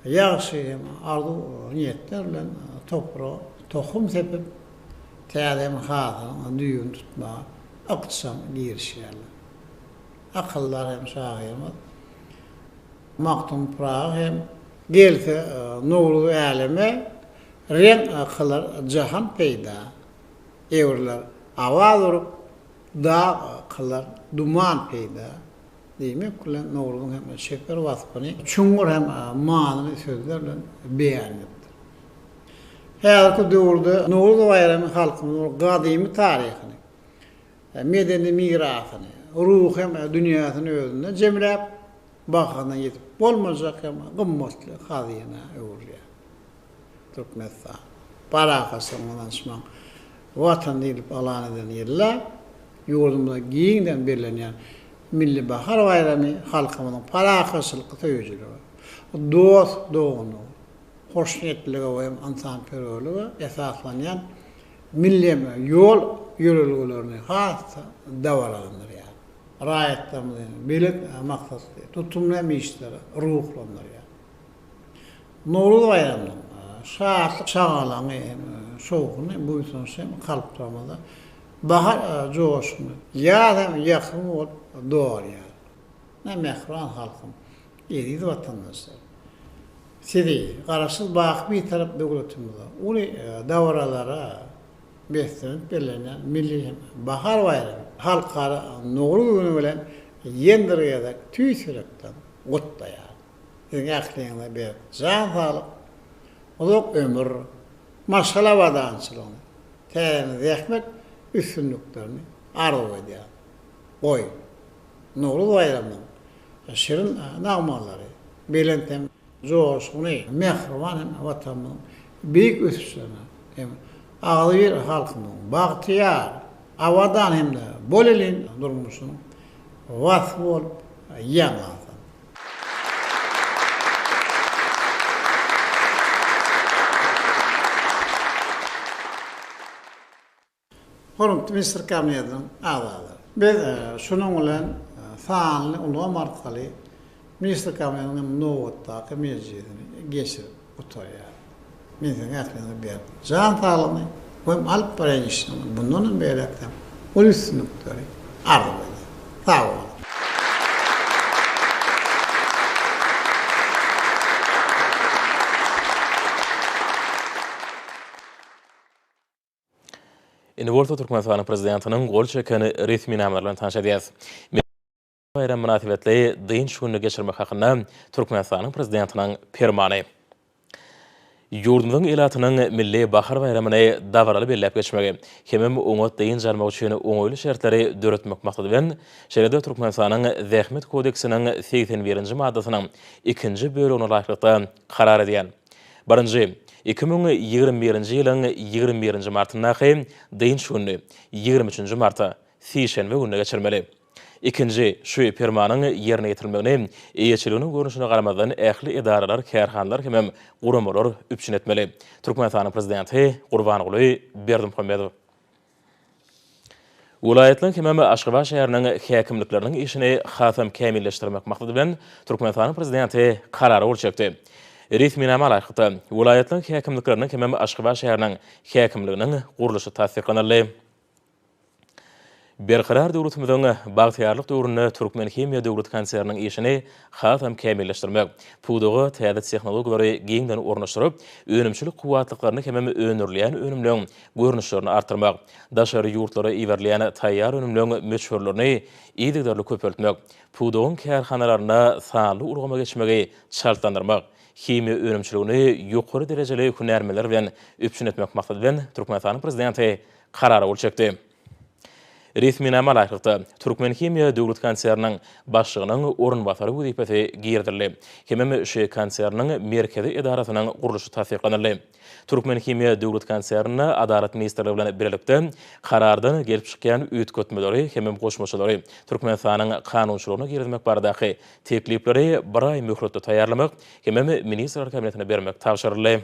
ýagşy arzu niýetler bilen tohum sepip täzem hasyň düýün tutma aqsam girişýärler. Akyllar hem şahymy maktum prağı hem gelse Nowruz äleme renk akılar jahan peýda. Eýürler awaz urup da akılar duman peýda. Diýmek bilen Nowruzyň hem şeker waspany çuňur hem manyly sözler bilen beýan etdi. Häzirki döwürde Nowruz bayramy halkymyň gadymy taryhyny, medeni migrasyny, ruh hem dünýäsini özünde jemläp bakana ýetip bolmazak hem gymmatly hazyna öwrýär. Türkmenistan parahasynyň wanaşmagyň watan diýip alan eden ýyllar ýurdumda giňden berlenýän milli bahar bayramy halkymyň parahasylyky töýjüleri. Dost dogunu, hoşnýetligi we ansan-perwerligi esaslanýan milli ýol ýörelgilerini has dawalagyndyr. rayetlerimiz bilik maksatlı tutumlu işleri ruhlanır ya. Nurul bayramı şahatlık şağalanı soğukunu bu insan şey kalplamada bahar coşunu ya da yakın ol doğar ya. Ne mehran halkım yedi vatandaşlar. Sidi qarasız baq bir taraf döwletimizde. Onu davralara beslenip belenen milli bahar bayramı halkara nurul günü bilen yendirýärler tüýsürekden gutlaýar. Sizin aklınızda bir can sağlık, uzak ömür, maşala vadançılığını, tereniz ekmek üstünlüklerini arzu ediyor. Oy, nurul bayramının şirin nağmaları, belentem coşkunu, mehribanın vatanının büyük üstüne, ağır halkının, bahtiyar, avadan hem de bol elin durmuşsun, vasfı olup yanılsın. Hormat Mr. Kabinetinin a'zaları. Biz şunun bilen faanly ulgam arkaly Mr. Kabinetinin nowatdaky mejlisini geçirip oturýar. Meňe aklymda bir jan sağlygyny hem alp barýyşyny bundan berekden ol üstünlikleri arzu edýär. Sağ olun. Indi bolsa Türkmenistan prezidentiniň gol çekeni resmi nämeler bilen tanış edýäs. Bayram münasibetli dynç günü geçirmek hakynda Türkmenistanyň prezidentiniň fermany. Ýurdumyzyň elatynyň milli bahar bayramyny dawraly belläp geçmegi, hemem oňa dynç jarmak üçin oňoýly şertleri döretmek maksady bilen şeride Türkmenistanyň Zähmet kodeksiniň 81-nji maddasynyň 2-nji bölegine laýykly karar edýän. Birinji 2021-nji ýylyň 21-nji martyndaky dynç günü 23-nji marta sişenbe gününe geçirmeli. İkinci, şu fermanyň ýerine ýetirilmegini eýeçiliginiň görnüşine garamadan ähli idaralar, kärhanlar hemem guramalar üpçün etmeli. Türkmenistanyň prezidenti Gurbanyguly Berdimuhammedow. Welaýetliň hemem Aşgabat şäheriniň häkimlikleriniň işini hasam kämilleşdirmek maksady bilen Türkmenistanyň prezidenti karary bolçakdy. Resmi näme laýykda welaýetliň häkimlikleriniň hemem Aşgabat şäheriniň häkimliginiň guruluşy tasdiqlanýarly. Berqarar döwletimiziň bagtyarlyk döwründe Türkmen Himiýa döwlet konserniniň işini hasam kämilleşdirmek, pudugy täze tehnologiýalary giňden ornaşdyryp, önümçilik kuwatlyklaryny hemem önürleýän önümlüň görnüşlerini artyrmak, daşary ýurtlary iwerleýän taýýar önümlüň möçhörlerini ýygydarly köpeltmek, pudugyň kärhanalaryna sanly urgama geçmegi şartlandyrmak, himiýa önümçiligini ýokary derejeli hünärmeler bilen üpçün etmek maksady bilen Türkmenistanyň prezidenti karary bolçakdy. Resmi näme laýykda Türkmen Himiýa döwlet konserniniň başlygynyň orunbasary wezipesi girdirildi. Hemem şu konserniň merkezi idarasynyň guruluşy tasdiqlanýarly. Türkmen Himiýa döwlet konsernine Adalet ministrligi bilen birlikde karardan gelip çykýan üýtgetmeleri hemem goşmaçylary Türkmenistanyň kanunçylygyna girmek baradaky teklipleri bir ay möhletde taýýarlamak hemem ministrler kabinetine bermek tapşyryldy.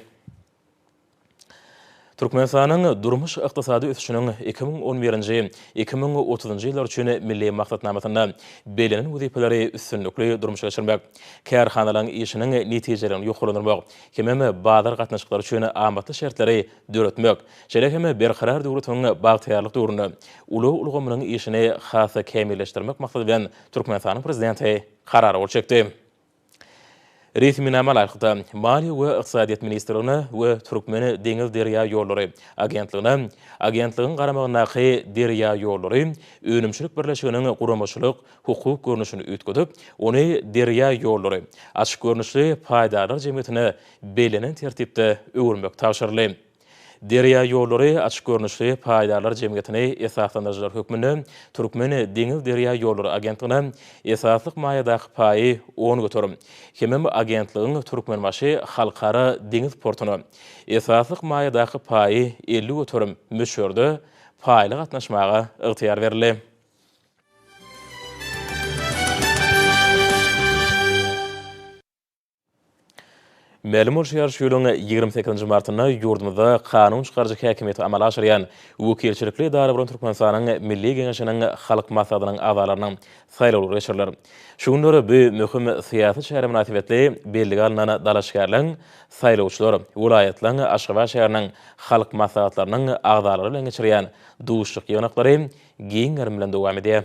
Türkmenistanyň durmuş ykdysady ösüşiniň 2011-nji 2030-njy ýyllar üçin milli maksatnamasyna belenen wezipeleri üstünlikli durmuşa geçirmek, kärhanalaryň işiniň netijelerini ýokarlandyrmak, hemem bazar gatnaşyklary üçin amatly şertleri döretmek, şeýle hemem berqarar döwletiň bagtyarlyk döwründe ulugymynyň işini hasa kämilleşdirmek maksady bilen Türkmenistanyň prezidenti karary bolçakdy. Resmi näme laýykda Maliýe we Ykdysadyýat ministrligine we Türkmen deňiz derýa ýollary agentligine agentligiň garamagyndaky derýa ýollary önümçilik birleşiginiň guramaçylyk hukuk görnüşini üýtgedip, ony derýa ýollary açyk görnüşli paýdalar jemgyýetine belenen tertipde öwürmek tapşyryldy. Derýa ýollary açyk görnüşli paýdalar jemgyýetine esaslandyrjylar hökmünde Türkmen deňiz derýa ýollary agentligine esaslyk maýadaky paýy 10 götürüm. Hemem agentligiň Türkmenbaşy halkara deňiz portuny esaslyk maýadaky paýy 50 götürüm möşörde paýly gatnaşmaga ygtyýar berildi. Ma'lum bolýar şu ýylyň 28-nji martyna ýurdumyzda kanun çykarjy häkimiýeti amala aşyrýan wekilçilikli idara bolan Türkmenistanyň Milli Geňeşiniň halk maslahatynyň agzalarynyň saýlawlary geçiriler. Şu günleri bu möhüm syýasy şäher münasibetli belli alynan dalaşgarlyň saýlawçylar vilayetlaryň Aşgabat şäheriniň halk maslahatlarynyň agzalary bilen geçirýän duşyk ýygnaklary giň bilen dowam edýär.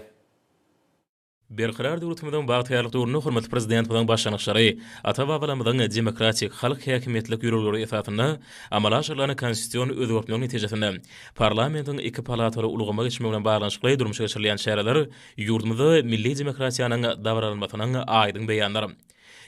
Berqarar döwletimizden bagtýarlyk döwrüne hormatly prezident bilen başlanykçary ata-babalarymyzyň demokratik halk häkimetlik ýürürleri esasyna amala aşyrylan konstitusiýon özgörtmeginiň netijesinde parlamentiň iki palataly ulgama geçmegi bilen baglanyşykly durmuşa geçirilýän şäherler ýurdumyzda milli demokratiýanyň dawranmasynyň aýdyň beýandary.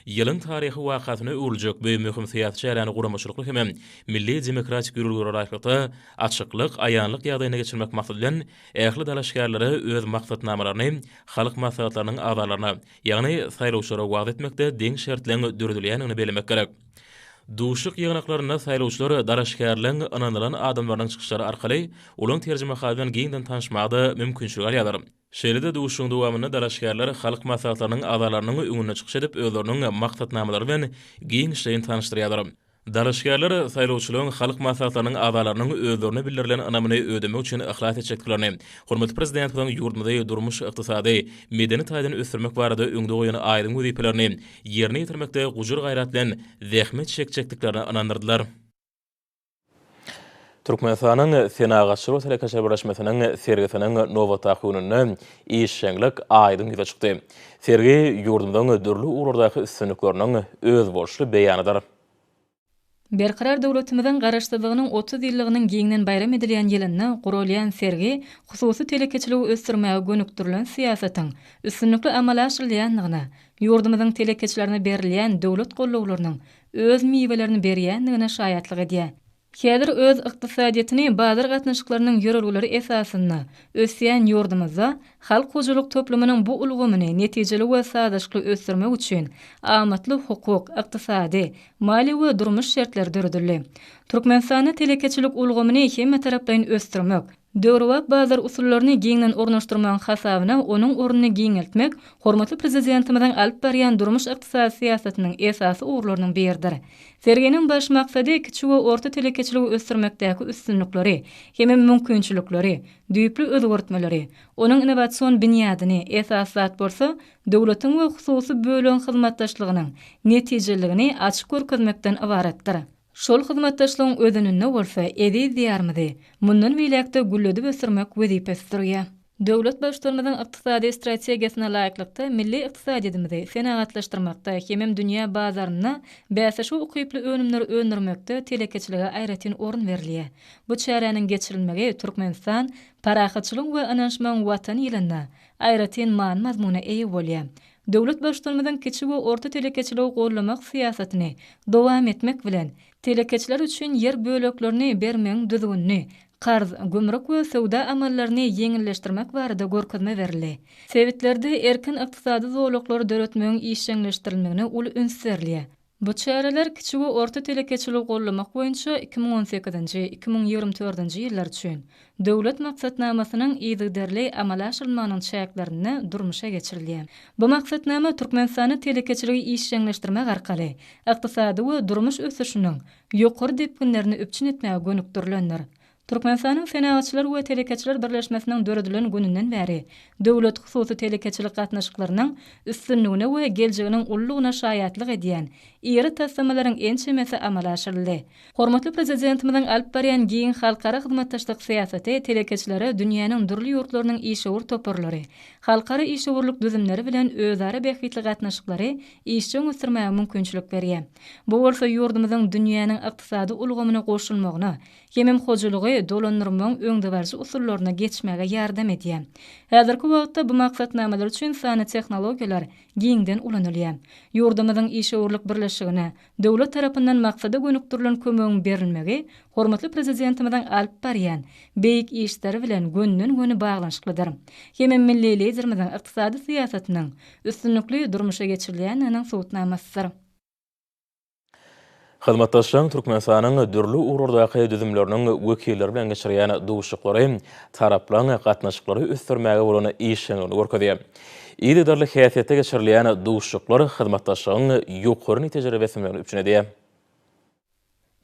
Ýylyň taryhy wakatyny öwrüljek bu möhüm syýasy şäherläni guramaşykly hem milli demokratik ýürürlere raýatda açyklyk, aýanlyk ýagdaýyna geçirmek maksat bilen ähli dalaşgarlary öz maksatnamalaryny halk maslahatlarynyň agzalaryna, ýagny saýlawçylara wagt etmekde deň şertleň döredilýänini bellemek gerek. Duşyk ýygnaklaryna saýlawçylar dalaşgarlyň ananylan adamlarynyň çykyşlary arkaly olaň terjemehali bilen giňden tanışmagda mümkinçilik alýarlar. Şeýlede duşyň dowamyny dalaşgarlar halk maslahatlarynyň agzalarynyň öňüne çykyş edip özleriniň maksatnamalary bilen giň işleýän tanışdyrýarlar. Dalaşgarlar saýlawçylaryň halk maslahatlarynyň agzalarynyň özlerine bildirilen anamyny ödemek üçin ihlas etjeklerini, hormatly prezident bilen ýurdumyzda durmuş ykdysady, medeni taýdan ösürmek barada öňde goýan aýdyň wezipelerini ýerine ýetirmekde gujur gaýrat bilen zähmet çekjekdiklerini anandyrdylar. Türkmenistanyň Senagatçylyk Telekaçar Birleşmesiniň sergisiniň nowa tahynyny işçilik aýdyň ýyla çykdy. Sergi ýurdumyň dürli urardaky üstünlikleriniň öz bolşy beýanydyr. Berqarar döwletimiziň garaşdyrdygynyň 30 ýyllygynyň giňden bayram edilýän ýylyny gurulýan sergi hususy telekeçiligi ösdürmäge gönükdirilen siýasatyň üstünlikli amala aşyrylýanlygyna, ýurdumyzyň telekeçilerine berilýän döwlet gollawlarynyň öz miwelerini berýänligine şaýatlyk edýär. Häzir öz ykdysadyetini bazar gatnaşyklarynyň ýörelgileri esasyna ösýän ýurdumyzda halk hojalyk toplumynyň bu ulgamyny netijeli we sadaşykly ösdürmek üçin amatly hukuk, ykdysady, mali we durmuş şertleri döredildi. Türkmenistanyň telekeçilik ulgamyny hemme tarapdan ösdürmek, döwrewak bazar usullaryny giňden ornaşdyrmagyň hasabyna onuň ornuny giňeltmek hormatly prezidentimiziň alyp berýän durmuş ykdysady syýasatynyň esasy uğurlarynyň biridir. Serginiň baş maksady kiçik we orta telekeçiligi ösdürmekdäki üstünlikleri, hem mümkinçilikleri, düýpli özgörtmeleri, onuň innowasion binýadyny esas zat bolsa, döwletiň we hususy bölen hyzmatdaşlygynyň netijeligini açyk görkezmekden ibaretdir. Şol hyzmatdaşlygyň ödününde bolsa, edi diýarmydy, mundan beýlekde gülledi ösürmek wezipesidir. Döwlet başlarymyzyň ykdysady strategiýasyna laýyklykda milli ykdysadyýetimizi senagatlaşdyrmakda hem dünýä bazaryna bäsişi ukyply önümleri öndürmekde telekeçilige aýratyn orun berilýär. Bu çäräniň geçirilmegi Türkmenistan parahatçylyk we ananşmaň watan ýylyna aýratyn man mazmuny eýe bolýar. Döwlet başlarymyzyň kiçik we orta telekeçiligi gollamak syýasatyny dowam etmek bilen telekeçiler üçin ýer böleklerini bermeň düzgünni, qarz, gümrük we sowda amallaryny ýeňilleşdirmek barada görkezme berildi. Sewitlerde erkin ykdysady zorluklary döretmegiň işçileşdirilmegine ul ünsürlýär. Bu çäreler kiçik we orta telekeçiligi gollamak boýunça 2018-2024 ýyllar üçin döwlet maksatnamasynyň ýygdyrly amala aşyrylmagynyň çäklerini durmuşa geçirilýär. Bu maksatnama Türkmenistanyň telekeçiligi işçileşdirmek arkaly ykdysady we durmuş ösüşiniň ýokary depkinlerini öpçün etmäge gönükdirilendir. Türkmenistanyň Senagatçylar we Telekeçiler Birleşmesiniň döredilen gününden bäri döwlet hususy telekeçilik gatnaşyklarynyň üstünligine we geljeginiň ullugyna şaýatlyk edýän ýeri tassamalaryň ençemesi amala aşyryldy. Hormatly prezidentimiziň alyp berýän giň halkara hyzmatdaşlyk syýasaty telekeçilere dünýäniň durly ýurtlarynyň işewur toparlary, halkara işewurlyk düzümleri bilen özara bähitli gatnaşyklary işçiň ösdürmäge mümkinçilik berýär. Bu bolsa ýurdumyzyň dünýäniň ykdysady ulgamyna goşulmagyna hem hojalygy dolandyrmagyň öňde barjy usullaryna geçmäge ýardam edýär. Häzirki wagtda bu maksatnamalar üçin sany tehnologiýalar giňden ulanylýar. Ýurdumyzyň işewurlyk birleşigine döwlet tarapyndan maksada gönükdirilen kömegiň berilmegi hormatly prezidentimiziň alyp berýän beýik işleri bilen günden-güne baglanyşyklydyr. Hem milli liderimiziň ykdysady syýasatynyň üstünlikli durmuşa geçirilýäniniň sowutnamasydyr. Hyzmatdaşlygyň Türkmenistanyň dürli urardaky düzümleriniň wekilleri bilen geçirýän duşyklary taraplaryň gatnaşyklary ösdürmäge bolan işlerini görkezýär. Ýa-da häsiýetde geçirilýän duşyklar hyzmatdaşlygyň ýokary netijeleri bermegini üçin edýär.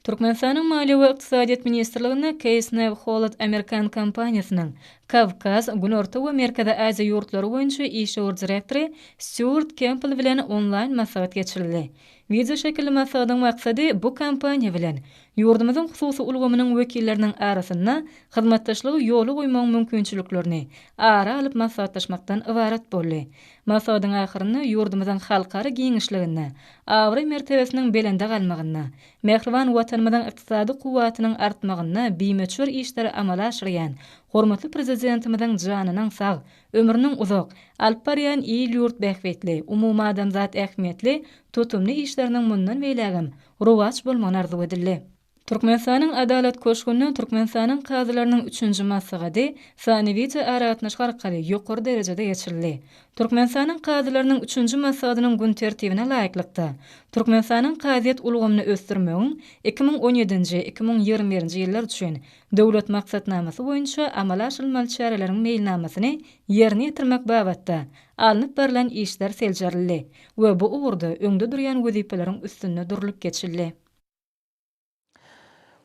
Türkmenistanyň Maliýe we Ykdysadyýat Ministrligine Keysnev Holat Amerikan kompaniýasynyň Kavkaz, Günorta we Merkezi Aziýa ýurtlary boýunça işgör direktory Stuart Campbell bilen onlaýn maslahat geçirildi. Video şekilli maslahatyň maksady bu kompaniýa bilen ýurdumyzyň hususy ulgamynyň wekilleriniň arasynda hyzmatdaşlygy ýoly goýmagyň mümkinçiliklerini ara alyp maslahatlaşmakdan ibaret boldy. Maslahatyň ahyrynda ýurdumyzyň halkary giňişligine, awry mertebesiniň belende galmagyna, mehriban watanymyzyň ykdysady kuwatynyň artmagyna bimeçwer işleri amala aşyrýan hormatly prezidentimiziň janynyň sag, ömrüniň uzak, alyp barýan ýyl ýurt bähwetli, umumy adamzat ähmiýetli, tutumly işleriniň mundan beýlegim rowaç bolmagyny arzu edildi. Türkmenistanyň adalet köşkünde Türkmenistanyň kazylarynyň 3-nji maslahaty sanawiýe aratnaşyk arkaly ýokary derejede geçirildi. Türkmenistanyň kazylarynyň 3-nji maslahatynyň gün tertibine laýyklykda Türkmenistanyň kaziýet ulgamyny ösdürmegiň 2017-2021 ýyllar üçin döwlet maksatnamasy boýunça amala aşyrylmaly çäreleriň meýilnamasyny ýerine ýetirmek babatda alınıp berilen işler seljarildi we bu uğurda öňde durýan wezipeleriň üstünde durulyp geçildi.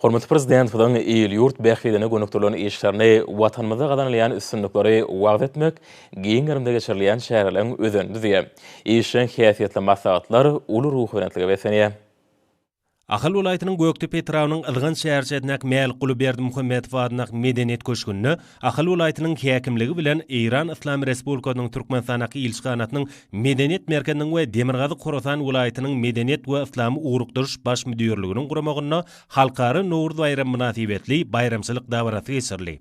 Hormatly prezident bilen ýyl ýurt bähwedine gönükdirlen işlerini watanymyza gadanylýan üstünlikleri wagt etmek, giň ýerinde geçirilýän şäherleriň özenli diýe. Işin häsiýetli maslahatlar uly ruhy bilen besenýär. Ahal welaýatynyň Göktepe tarawynyň ylgyn şäherçednek Mäl Gulyberdi Muhammedow adynak medeniýet köşkünde Ahal welaýatynyň häkimligi bilen Iran Islamy Respublikasynyň Türkmenistanaky ilçikanatynyň medeniýet merkeziniň we Demirgazy Horasan welaýatynyň medeniýet we islamy urukduruş baş müdürliginiň guramagyna halkary Nowruz bayramy münasibetli bayramçylyk dawarasy geçirildi.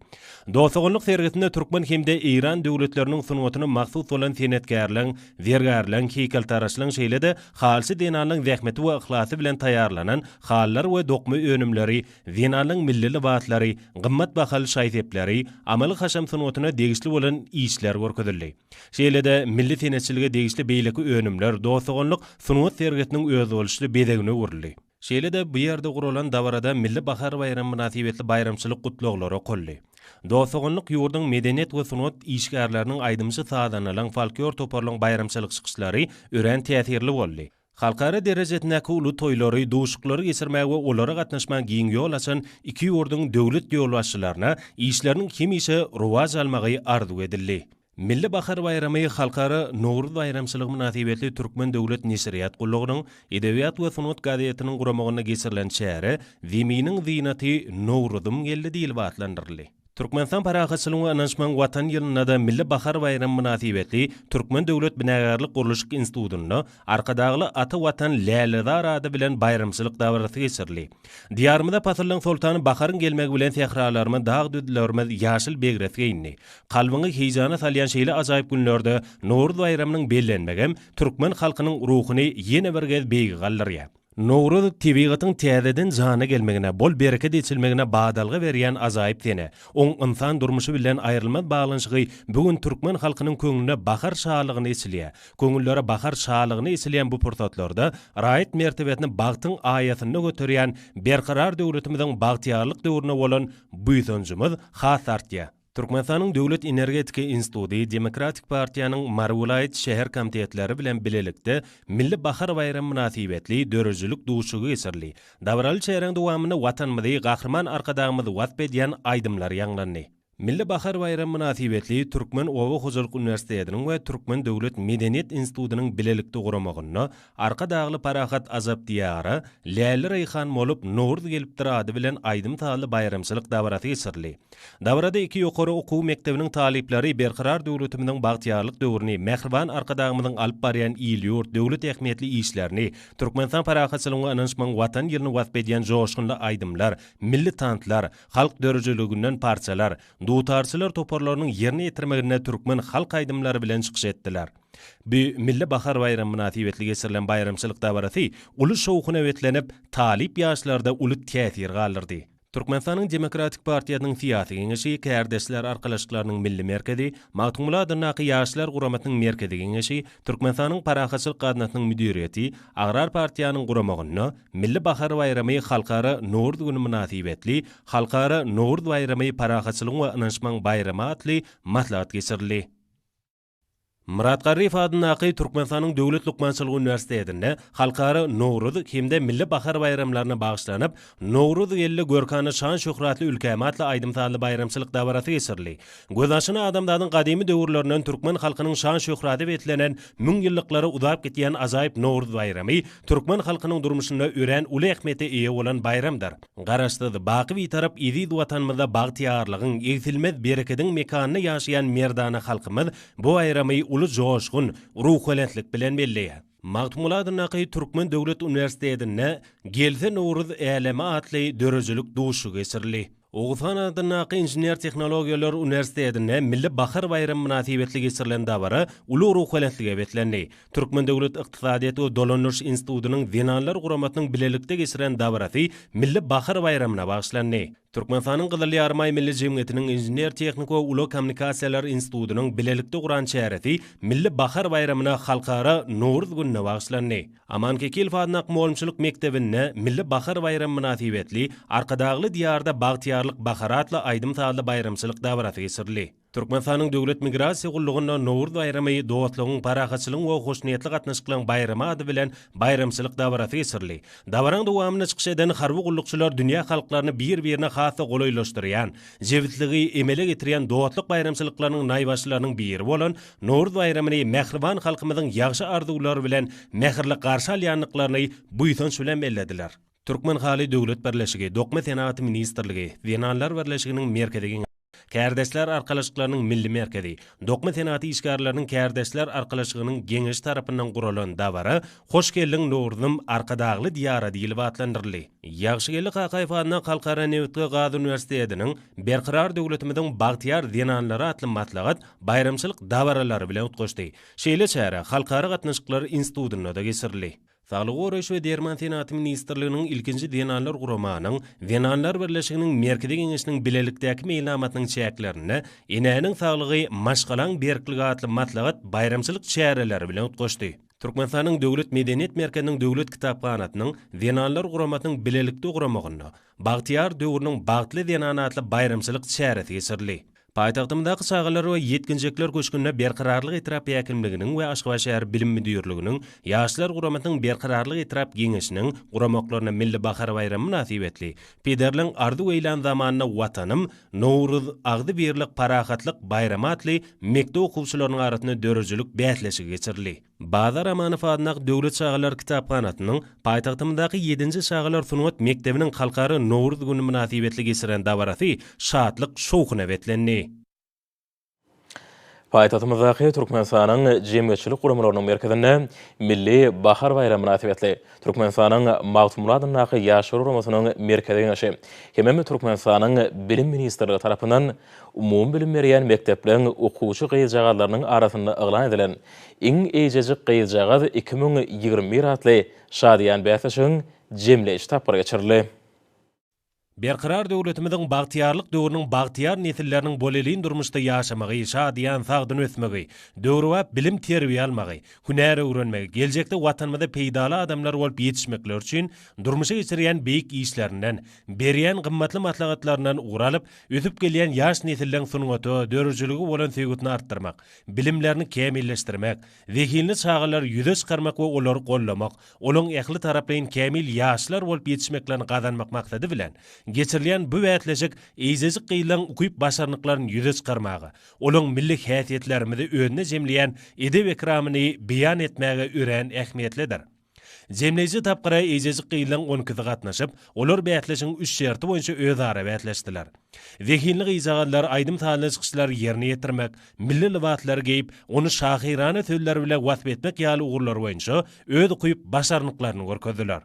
Dostlugynyk sergisinde Türkmen hemde Iran döwletleriniň sunuwatyny maksud bolan senetkarlyň, zergarlyň, heýkeltaraşlyň şeýlede halsy dinanyň zähmeti we ihlasy bilen taýarlanan hallar we dokmy önümleri, dinanyň milli libaslary, gymmat bahaly şaýsepleri, amaly haşam sunuwatyna degişli bolan işler görkezildi. Şeýlede milli senetçilige degişli beýleki önümler, dostlugynyk sunuwat sergisiniň öz boluşly bedegine urildi. Şeýlede bu ýerde guralan dawarada milli bahar bayramy münasibetli bayramçylyk gutlaglary golly. Dostlugynyk ýurduň medeniýet we sunuwat işgärleriniň aýdymçy sadanalan folklor toparlanan bayramçylyk çykyşlary ören täsirli boldy. Halkara derejetindäki uly toýlary, duşuklary geçirmäge we olara gatnaşmak giň ýol açan iki ýurdun döwlet ýolbaşçylaryna işleriniň kimişe rowaj almagy arzu edildi. Milli bahar bayramy halkara Nowruz bayramçylygy münasibetli Türkmen döwlet nesiriýat gullugynyň edebiýat we sunuwat gazetynyň guramagyna geçirilen şähere Zeminiň zynaty Nowruzum geldi diýilip atlandyryldy. Türkmenistan parahaçylygyny ananşman watan ýylyna da milli bahar bayramy münasibetli Türkmen döwlet binagarlyk guruluşyk institutyna arkadagly ata watan Lälidar ady bilen bayramçylyk dawarasy geçirildi. Diýarymyzda pasylyň sultany baharyň gelmegi bilen sehralarymy dag düdlerimiz ýaşyl begret geyni. Kalbyňy heýjana salýan şeýle ajaýyp günlerde Nowruz bayramynyň bellenmegem Türkmen halkynyň ruhuny ýene bir gez beýgi galdyrýar. Nowruz tebigatyň täzeden jana gelmegine, bol bereket etilmegine badalga berýän ajaýyp sene. Oň insan durmuşy bilen aýrylmaz baglanyşygy bugün Türkmen halkynyň köňüne bahar şalygyny esilýär. Köňüllere bahar şalygyny esilýän bu pursatlarda raýat mertebetini bagtyň aýatyna göterýän berqarar döwletimiziň bagtyarlyk döwrüne bolan büýsönjümüz has artýar. Türkmenistanyň Döwlet Energetika Instituty Demokratik Partiýanyň Mar vilayet şäher komitetleri bilen bilelikde milli bahar bayramy münasibetli dörüjülük duşugy geçirildi. Dawraly şäheriň dowamyny watanymyzy gahrman arkadagymyzy wasp edýän aýdymlar ýanglandy. Milli bahar bayramy münasibetli Türkmen Owa Hojalyk Üniversitetiniň we Türkmen Döwlet Medeniýet Institutynyň bilelikde guramagyna arka dagly parahat azap diýara Läli Reyhan molup Nowruz gelipdir ady bilen aýdym taly bayramçylyk dawarasy geçirildi. Dawarada iki ýokary okuw mektebiniň talipleri berqarar döwletimiziň bagtyarlyk döwrüni, mehriban arkadagymyzyň alyp barýan ýyl ýurt döwlet ähmiýetli işlerini, Türkmenistan parahatçylygyny ananşman watan ýylyny wasp edýän joşgunly aýdymlar, milli tantlar, halk dörüjülüginden parçalar, dutarçylar toparlarynyň ýerine ýetirmegine Türkmen halk aýdymlary bilen çykyş etdiler. Bu milli bahar bayramy münasibetli geçirilen bayramçylyk dawarasy uly şowkuny wetlenip talip ýaşlarda uly täsir galdyrdy. Türkmenistanyň Demokratik Partiýasynyň syýasy geňeşi Kärdesler arkalaşyklarynyň milli merkezi, Magtumula adynaky ýaşlar guramatynyň merkezi geňeşi, Türkmenistanyň parahatçylyk gadatynyň müdiriýeti, Agrar Partiýanyň guramagyna milli bahar bayramy halkara Nowruz güni münasibetli halkara Nowruz bayramy parahatçylyk we ananşman bayramy atly maslahat geçirildi. Murat Garif adınaqı Türkmenistan'ın Dövlet Lukmançılık Üniversitesi'nde halkarı Nowruz hemde milli bahar bayramlarına bağışlanıp Nowruz ýyly görkany şan şöhratly ülkematly aýdymsally bayramçylyk dabarasy geçirli. Gözaşyna adamlaryň gadymy döwürlerinden Türkmen halkynyň şan şöhraty betlenen müň ýyllyklary uzap gitýän ajaýyp Nowruz bayramy Türkmen halkynyň durmuşynda ören uly ähmiýete eýe bolan bayramdyr. Garaşdydy baky bir tarap ýygy watanymyzda bagtyarlygyň, ýegtilmez bereketiň mekanyny ýaşaýan merdana halkymyz bu bayramy ulu joşgun, ruhulentlik bilen belleýär. Magtumuladynaqy Türkmen Döwlet Üniversitesi'nde gelse Nowruz eleme atly dörejülük duşu geçirli. Oğuzhan adynaqy Injiner Tehnologiýalar Üniversitesi'nde milli bahar bayramy münasibetli geçirilen dabara ulu ruhulentlige betlendi. Türkmen Döwlet Iqtisadiýat we Dolanýaş Institutynyň Dinanlar guramatynyň bilelikde geçirilen dabarasy milli bahar bayramyna bagşlandy. Türkmenistanyň Gyzylly Armay Milli Jemgyýetiniň Injiner Tehnik we Uly Kommunikasiýalar Institutynyň bilelikde guran çähereti milli bahar bayramyna halkara Nowruz gününe bagşlandy. Amankekil Adnak Molumçylyk Mektebinde milli bahar bayramy münasibetli arkadagly diýarda bagtyarlyk baharatly aýdymsally bayramçylyk dabarasy geçirildi. Türkmenistanyň Döwlet Migrasiýa Gullugyna Nowruz bayramy dowlatlygyň parahatçylygyň we hoşnýetli gatnaşyklaryň bayramy ady bilen bayramçylyk dabarasy geçirildi. Dabaraň dowamyny çykyş eden harby gullukçylar dünýä halklaryny bir-birine hasa golaylaşdyrýan, jewitligi emele getirýän dowlatlyk bayramçylyklarynyň naýbaşlarynyň biri bolan Nowruz bayramyny mehriban halkymyzyň ýagşy arzulary bilen mehirli garşy alýanlyklaryny buýsans bilen bellediler. Türkmen Hali Döwlet Berleşigi, Dokma Senaty Ministrligi, Dinanlar Berleşiginiň merkezigi Kärdeşler arkalaşyklarynyň milli merkezi, Dokma Senaty işgärläriniň Kärdeşler arkalaşygynyň geňeş tarapyndan guralan dabara hoş geldiň Nowruzym arkadagly diýara diýilip atlandyrly. Ýagşygellik Hakaýfanyň Halkara Newtge Gazi Üniversitesiniň berqarar döwletimiziň bagtyar dinanlary atly matlagat bayramçylyk dabaralary bilen utgaşdy. Şeýle çäre Halkara gatnaşyklar institutyna da geçirildi. Sağlyk Goraýş we Derman Senaty Ministrliginiň ilkinji dinanlar guramanyň Dinanlar Berleşiginiň merkezi geňeşiniň bilelikdäki meýlamatynyň çäklerini inäniň saglygy maşgalan berklik atly matlagat bayramçylyk çäreleri bilen utgaşdy. Türkmenistanyň Döwlet Medeniýet Merkeziniň Döwlet Kitapxanatynyň Dinanlar guramatynyň bilelikde guramagyna bagtyar döwrüniň bagtly dinan atly bayramçylyk çäresi geçirildi. Paýtagtymyzdaky çağalar we yetkinjekler köşkünde berqararlyk etrap ýakymliginiň we Aşgabat şäher bilim müdürliginiň ýaşlar guramatynyň berqararlyk etrap geňeşiniň guramaklaryna milli bahar bayramy münasibetli pederliň ardy weýlan zamanyna watanym Nowruz agdy birlik parahatlyk bayramy atly mekdep okuwçylarynyň arasynda dörejülük bätleşigi geçirildi. Bazar Amanow adnak Döwlet Çağalar Kitapxanatynyň paýtagtymyzdaky 7-nji Çağalar Sunwat Mektebiniň halkary Nowruz güni münasibetli geçiren dabarasy şatlyk şowkyna betlendi. Paýtagtymyzdaky Türkmenistanyň jemgyýetçilik guramalarynyň merkezinde milli bahar bayramy münasibetli Türkmenistanyň Magtumuladynaqy ýaşary guramasynyň merkezine ýaşy. Hemem Türkmenistanyň bilim ministrligi tarapyndan umum bilim berýän mektepleriň okuwçy gyýjagalarynyň arasynda eglan edilen iň eýjejik gyýjagaz 2021 atly şadiýan bäsleşiň jemleýiş tapyry geçirildi. Berqarar döwletimiziň bagtyarlyk döwrüniň bagtyar nesilleriniň bolelin durmuşda ýaşamagy, şadiýan sagdyn ösmegi, döwrüwa bilim terbiýe almagy, hünär öwrenmegi, geljekde watanymyzda peýdaly adamlar bolup ýetişmekler üçin durmuşa geçirýän beýik işlerinden, berýän gymmatly matlagatlaryndan uralyp, ösüp gelýän ýaş nesilleriň sunuwaty, dörejüligi bolan söýgütini artdyrmak, bilimlerini kämilleşdirmek, zehilini çağalar ýüze çykarmak we olary gollamak, olaň ähli tarapyň kämil ýaşlar bolup ýetişmeklerini gazanmak maksady bilen geçirilen bu wätleşik eýjejik gyýylan ukuyup başarnyklaryny ýüze çykarmagy, olaň milli häsiýetlerimizi önüne jemleýän edeb ekramyny beýan etmäge ören ähmiýetlidir. Jemleýici tapgyra eýjejik gyýylan 12 gatnaşyp, olar wätleşiň 3 şerti boýunça özara wätleşdiler. Zehinli gyýjagalar aýdym taýly çykyşlar ýerine ýetirmek, milli libatlar giýip, ony şahyrana söýler bilen wasp etmek ýaly ugurlar boýunça öz ukuyup başarnyklaryny görkezdiler.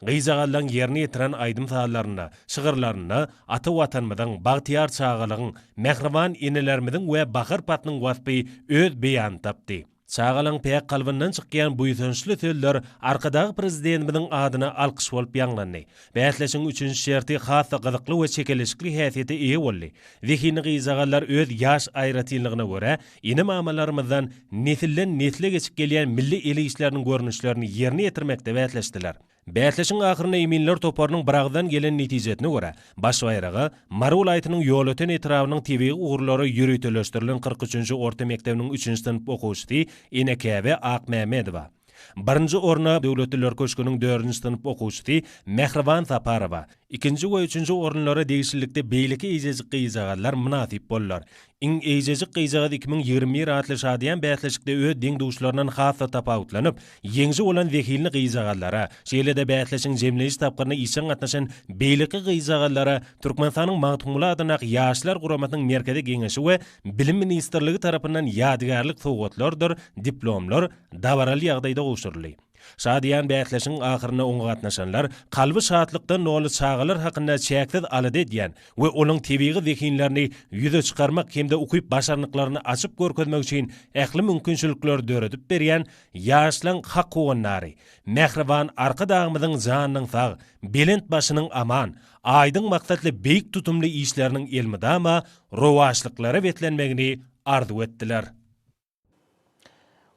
Gyýjagallaryň ýerine ýetiren aýdym taýlaryna, şygyrlaryna ata watanymyzyň, bagtyar çağalygyň, mehriban enelerimiziň we bahar patnyň waspy öz beýan tapdy. Çağalyň peýek kalbyndan çykýan bu ýüzünçli söýler arkadagy prezidentimiziň adyna alkyş bolup ýanglandy. Bäsleşiň 3-nji şerti hassa gyzykly we çekelişikli häsiýete eýe boldy. Zehini gyýjagalar öz ýaş aýratynlygyna görä, ýene mamalarymyzdan nesilden nesile geçip gelýän milli eli işleriniň görnüşlerini ýerine ýetirmekde bäsleşdiler. Bätleşiň ahyrynda eminler toparnyň biragdan gelen netijetine görä, baş bayragy Mara welaýatynyň ýol öten etrawynyň tebigi ugurlary ýürüteleşdirilen 43-nji orta mekdebiniň 3-nji synp okuwçysy Enekäbe Akmämedowa. Birinci orna Döwletler Köşküniň 4-nji synp okuwçysy Mehriban Saparowa, ikinji we üçünji orunlara degişillikde beýleki eýjejik gyýjaganlar münasip bollar. Iň eýjejik gyýjagad 2020 ratly şadiýan bätleşikde öz deň duşlaryndan hassa tapawutlanyp, ýeňji bolan wekilini gyýjaganlara, şeýlede bätleşiň jemleýiş tapgyryny işin gatnaşan beýleki gyýjaganlara Türkmenistanyň magtumly adyna ýaşlar guramatynyň merkezi geňeşi we bilim ministrligi tarapyndan ýadygarlyk sowgatlardyr, diplomlar dawaraly ýagdaýda goşurly. Şadiýan bätleşiň ahyryna oňa gatnaşanlar kalby şatlykdan nolu çağalar hakynda çäksiz alady diýen we olaň tebigi zekinlerini ýüze çykarmak hemde okuyup başarnyklaryny açyp görkezmek üçin ähli mümkinçilikler döredip berýän ýaşlaň hak gowanlary, Mehriban arka dagymyzyň janynyň sag, belent başynyň aman, aýdyň maksatly beýik tutumly işleriniň elmidama rowaşlyklary betlenmegini arzu etdiler.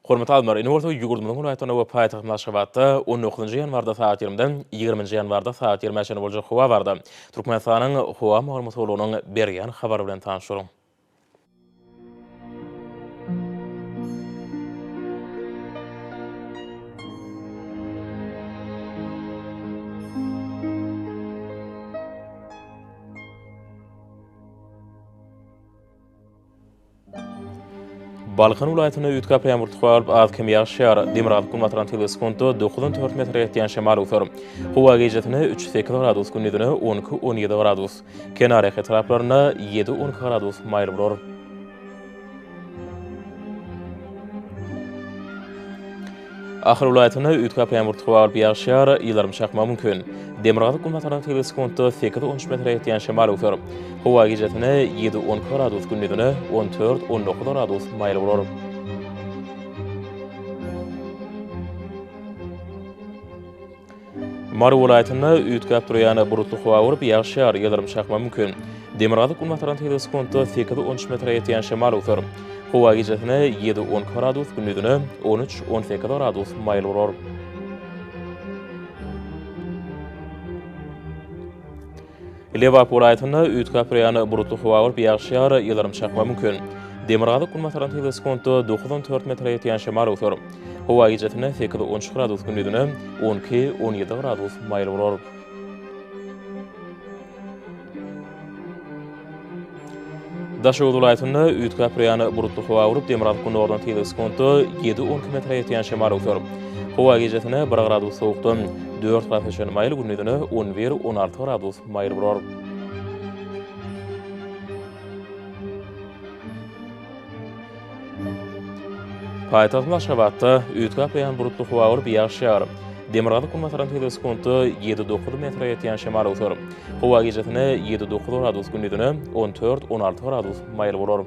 Hormat almar, Üniversite ýugurdymyň welaýatyna we paýtagyň Naşybatda 19-njy ýanwarda saat 20-den 20-nji ýanwarda saat 20-de boljak howa bardy. Türkmenistanyň howa maglumatlarynyň berýän habary bilen tanışyryň. Balkan welaýatyna ütkap ýağmur tuhalyp az kim ýaşar Demirgal kulmatran teleskonto 9-4 metr ýetýän şemal ufer. Howa gejatine 3-8 gradus gündüzine 12-17 gradus. Kenary etraplaryna 7-10 gradus maýl bolar. Ahir welaýatyna ütkap ýağmur tuhalyp ýaşar ýylarym şakma mümkin. Demirgal kulmatran teleskonto 8-13 metr ýetýän şemal ufer. Howa gejatine 7-10 gradus gündüzine 14-19 gradus maýl bolar. Mara welaýatyna ütkap durýan burutly howa urup ýaşar ýylarym şakma mümkin. Demirgal kulmatran teleskonto 8-13 metr ýetýän şemal ufer. Howa gejatine 7-10 gradus gündüzine 13-18 gradus maýl bolar. Lewap welaýatyna ütkap durýan burutly howa urup ýaşar ýylarym şakma mümkin. Demirgal kulmatran teleskonto 9-4 metr ýetýän şemal ufer. Howa gejatine 8-13 gradus gündüzine 12-17 gradus maýl bolar. Daşowut welaýatyna ütkap durýan burutly howa urup Demirgal kulmatran teleskonto 7-10 metr ýetýän şemal ufer. Howa gejatine 1 gradus sowukdan 4 gradus maýl gündüzine 11-16 gradus maýl bolar. Paýtagyň Naşybatda ütkap ýan burutly howa urup ýaşar. Demirgal kulmatran teleskonto 7-9 metr ýetýän şemal ufer. Howa gejatine 7-9 gradus gündüzine 14-16 gradus maýl bolar.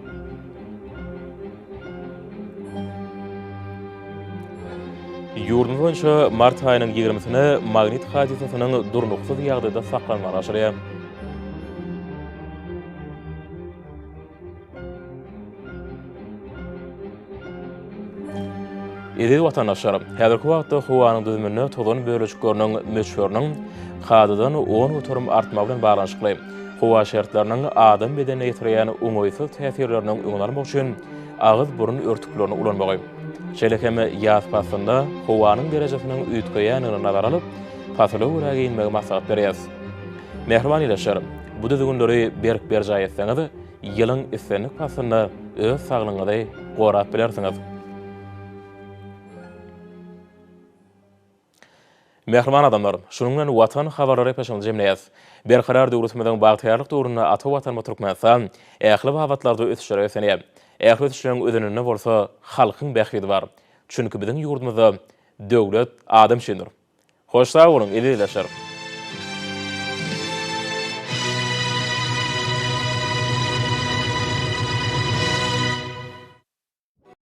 Ýurdumyz boýunça mart aýynyň 20-sine magnit hadisasynyň durnuksyz ýagdaýda saklanmagy aşyrýar. Edil watandaşlar, häzirki wagtda howanyň düzümine tozan bölejikleriniň möçberiniň hadadan 10 oturum artma bilen baglanyşykly. Howa şertleriniň adam bedenine ýetirýän oňoýsuz täsirleriniň öňlenmek üçin ağız burun örtüklerini ulanmagy. Şeýlekeme ýaz pasynda howanyň derejesiniň üýtgeýäniňi nazar alyp, pasly wuraga inmegi maksat berýäs. Mehriban ýaşar, bu düzgünleri berk berjaý etseňiz, ýylyň islenlik pasyny öz saglygyňyzda gorap bilersiňiz. Mehriban adamlar, şunuň bilen watan habarlary peşin jemleýäs. Berkarar döwletimiziň bagtyrlyk döwründe ata watan Türkmenistan ähli wagtlarda ösüşýär esenýär. Ähli ösüşlerin ödününde bolsa halkyň bähidi bar. Çünki biziň ýurdumyzda döwlet adam şendir. Hoş sag bolun, eli ýaşar.